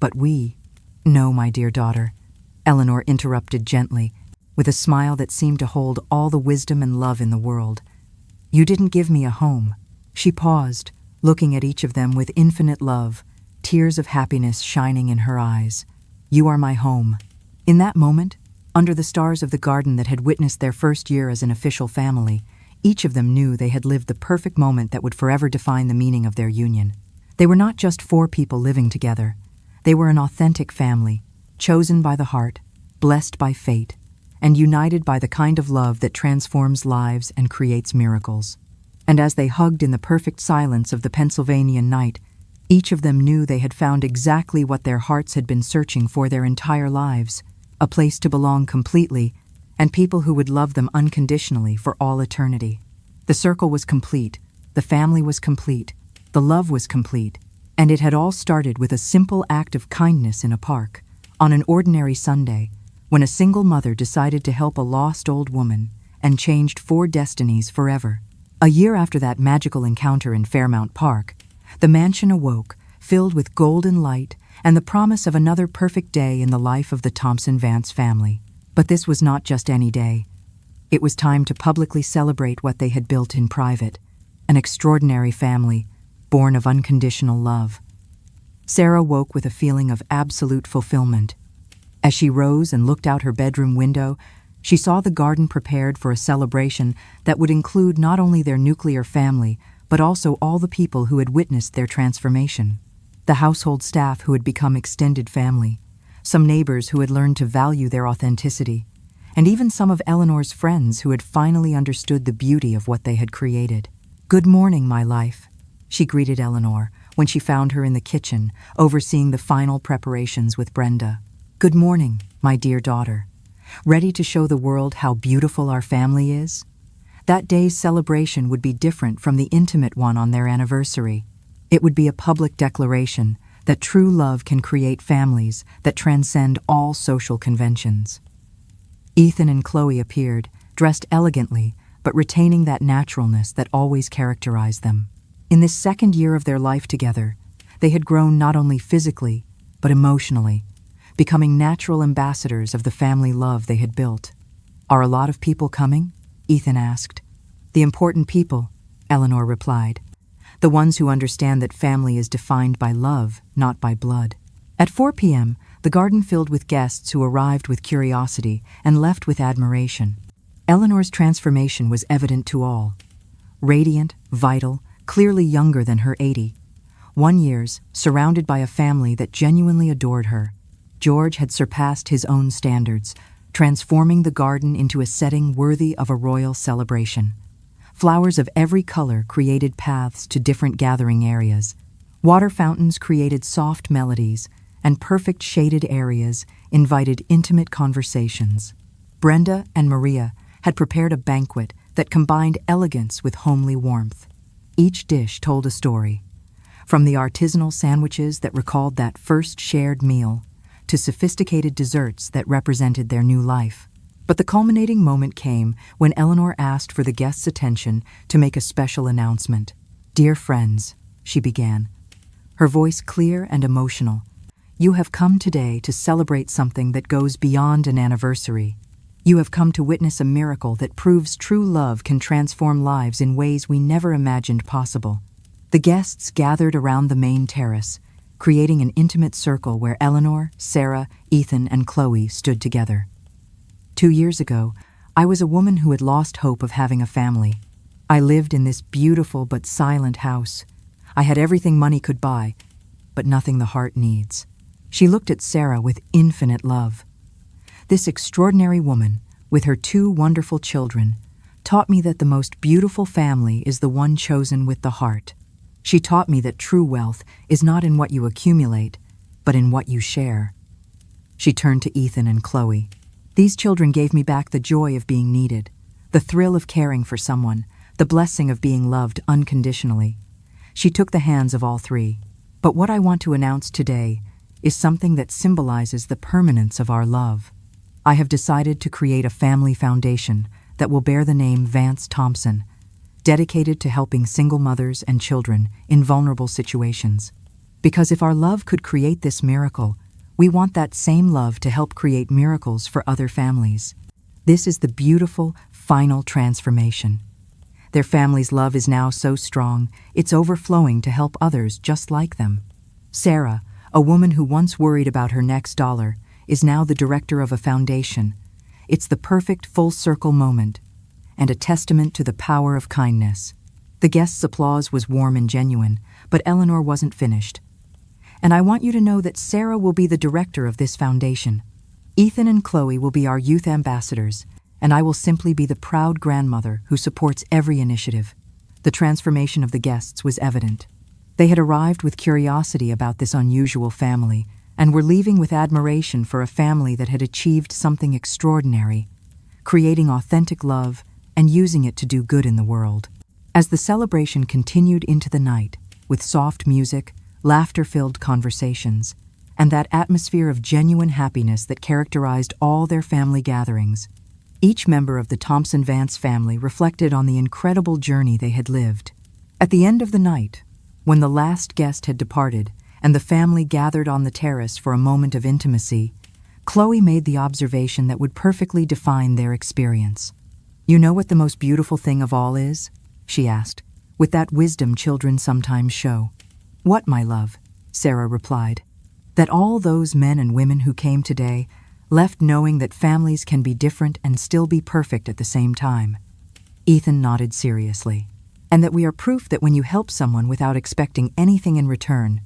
But we— No, my dear daughter, Eleanor interrupted gently, with a smile that seemed to hold all the wisdom and love in the world. You didn't give me a home. She paused, looking at each of them with infinite love, tears of happiness shining in her eyes. You are my home. In that moment, under the stars of the garden that had witnessed their first year as an official family, each of them knew they had lived the perfect moment that would forever define the meaning of their union. They were not just four people living together. They were an authentic family, chosen by the heart, blessed by fate, and united by the kind of love that transforms lives and creates miracles. And as they hugged in the perfect silence of the Pennsylvanian night, each of them knew they had found exactly what their hearts had been searching for their entire lives, a place to belong completely, and people who would love them unconditionally for all eternity. The circle was complete, the family was complete, the love was complete, and it had all started with a simple act of kindness in a park, on an ordinary Sunday, when a single mother decided to help a lost old woman and changed four destinies forever. A year after that magical encounter in Fairmount Park, the mansion awoke, filled with golden light and the promise of another perfect day in the life of the Thompson-Vance family. But this was not just any day. It was time to publicly celebrate what they had built in private, an extraordinary family, born of unconditional love. Sarah woke with a feeling of absolute fulfillment. As she rose and looked out her bedroom window, she saw the garden prepared for a celebration that would include not only their nuclear family, but also all the people who had witnessed their transformation. The household staff who had become extended family, some neighbors who had learned to value their authenticity, and even some of Eleanor's friends who had finally understood the beauty of what they had created. Good morning, my life, she greeted Eleanor when she found her in the kitchen, overseeing the final preparations with Brenda. Good morning, my dear daughter. Ready to show the world how beautiful our family is? That day's celebration would be different from the intimate one on their anniversary. It would be a public declaration that true love can create families that transcend all social conventions. Ethan and Chloe appeared, dressed elegantly, but retaining that naturalness that always characterized them. In this second year of their life together, they had grown not only physically, but emotionally, becoming natural ambassadors of the family love they had built. Are a lot of people coming? Ethan asked. The important people, Eleanor replied. The ones who understand that family is defined by love, not by blood. At 4 p.m., the garden filled with guests who arrived with curiosity and left with admiration. Eleanor's transformation was evident to all. Radiant, vital, clearly younger than her 81 years, surrounded by a family that genuinely adored her. George had surpassed his own standards, transforming the garden into a setting worthy of a royal celebration. Flowers of every color created paths to different gathering areas. Water fountains created soft melodies, and perfect shaded areas invited intimate conversations. Brenda and Maria had prepared a banquet that combined elegance with homely warmth. Each dish told a story, from the artisanal sandwiches that recalled that first shared meal to sophisticated desserts that represented their new life. But the culminating moment came when Eleanor asked for the guests' attention to make a special announcement. Dear friends, she began, her voice clear and emotional, you have come today to celebrate something that goes beyond an anniversary. You have come to witness a miracle that proves true love can transform lives in ways we never imagined possible. The guests gathered around the main terrace, creating an intimate circle where Eleanor, Sarah, Ethan, and Chloe stood together. 2 years ago, I was a woman who had lost hope of having a family. I lived in this beautiful but silent house. I had everything money could buy, but nothing the heart needs. She looked at Sarah with infinite love. This extraordinary woman, with her 2 wonderful children, taught me that the most beautiful family is the one chosen with the heart. She taught me that true wealth is not in what you accumulate, but in what you share. She turned to Ethan and Chloe. These children gave me back the joy of being needed, the thrill of caring for someone, the blessing of being loved unconditionally. She took the hands of all three. But what I want to announce today is something that symbolizes the permanence of our love. I have decided to create a family foundation that will bear the name Vance Thompson, dedicated to helping single mothers and children in vulnerable situations. Because if our love could create this miracle, we want that same love to help create miracles for other families. This is the beautiful, final transformation. Their family's love is now so strong, it's overflowing to help others just like them. Sarah, a woman who once worried about her next dollar, is now the director of a foundation. It's the perfect full-circle moment, and a testament to the power of kindness. The guests' applause was warm and genuine, but Eleanor wasn't finished. And I want you to know that Sarah will be the director of this foundation. Ethan and Chloe will be our youth ambassadors, and I will simply be the proud grandmother who supports every initiative. The transformation of the guests was evident. They had arrived with curiosity about this unusual family, and were leaving with admiration for a family that had achieved something extraordinary, creating authentic love and using it to do good in the world. As the celebration continued into the night, with soft music, laughter-filled conversations, and that atmosphere of genuine happiness that characterized all their family gatherings, each member of the Thompson-Vance family reflected on the incredible journey they had lived. At the end of the night, when the last guest had departed and the family gathered on the terrace for a moment of intimacy, Chloe made the observation that would perfectly define their experience. "You know what the most beautiful thing of all is?" she asked, with that wisdom children sometimes show. "What, my love?" Sarah replied. "That all those men and women who came today left knowing that families can be different and still be perfect at the same time." Ethan nodded seriously. "And that we are proof that when you help someone without expecting anything in return,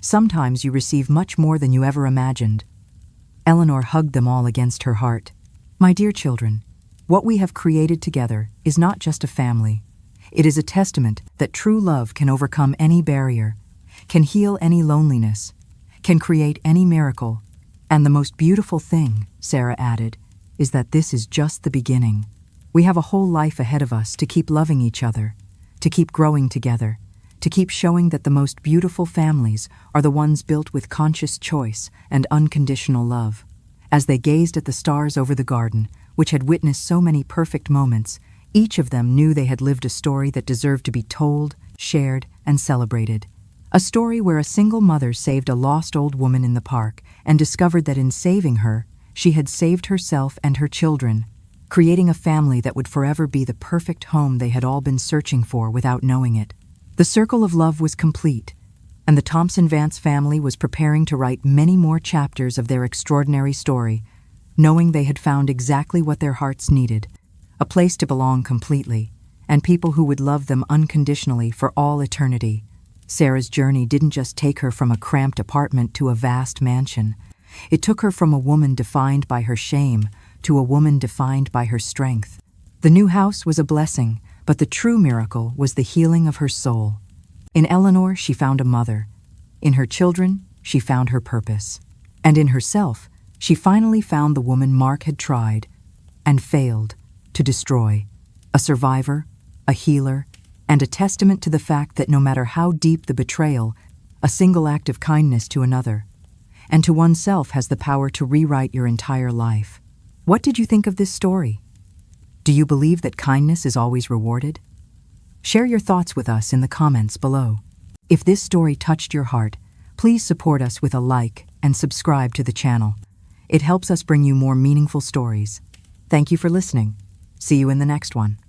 sometimes you receive much more than you ever imagined." Eleanor hugged them all against her heart. "My dear children, what we have created together is not just a family. It is a testament that true love can overcome any barrier, can heal any loneliness, can create any miracle. And the most beautiful thing," Sarah added, "is that this is just the beginning. We have a whole life ahead of us to keep loving each other, to keep growing together, to keep showing that the most beautiful families are the ones built with conscious choice and unconditional love." As they gazed at the stars over the garden, which had witnessed so many perfect moments, each of them knew they had lived a story that deserved to be told, shared, and celebrated. A story where a single mother saved a lost old woman in the park and discovered that in saving her, she had saved herself and her children, creating a family that would forever be the perfect home they had all been searching for without knowing it. The circle of love was complete, and the Thompson-Vance family was preparing to write many more chapters of their extraordinary story, knowing they had found exactly what their hearts needed, a place to belong completely, and people who would love them unconditionally for all eternity. Sarah's journey didn't just take her from a cramped apartment to a vast mansion. It took her from a woman defined by her shame to a woman defined by her strength. The new house was a blessing, but the true miracle was the healing of her soul. In Eleanor, she found a mother. In her children, she found her purpose. And in herself, she finally found the woman Mark had tried and failed to destroy, a survivor, a healer, and a testament to the fact that no matter how deep the betrayal, a single act of kindness to another and to oneself has the power to rewrite your entire life. What did you think of this story? Do you believe that kindness is always rewarded? Share your thoughts with us in the comments below. If this story touched your heart, please support us with a like and subscribe to the channel. It helps us bring you more meaningful stories. Thank you for listening. See you in the next one.